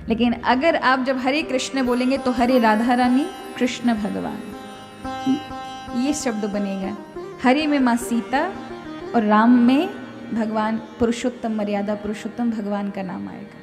लेकिन अगर आप जब हरे कृष्ण बोलेंगे तो हरे राधा रानी कृष्ण भगवान, ये शब्द बनेगा। हरे में माँ सीता और राम में भगवान पुरुषोत्तम, मर्यादा पुरुषोत्तम भगवान का नाम आएगा।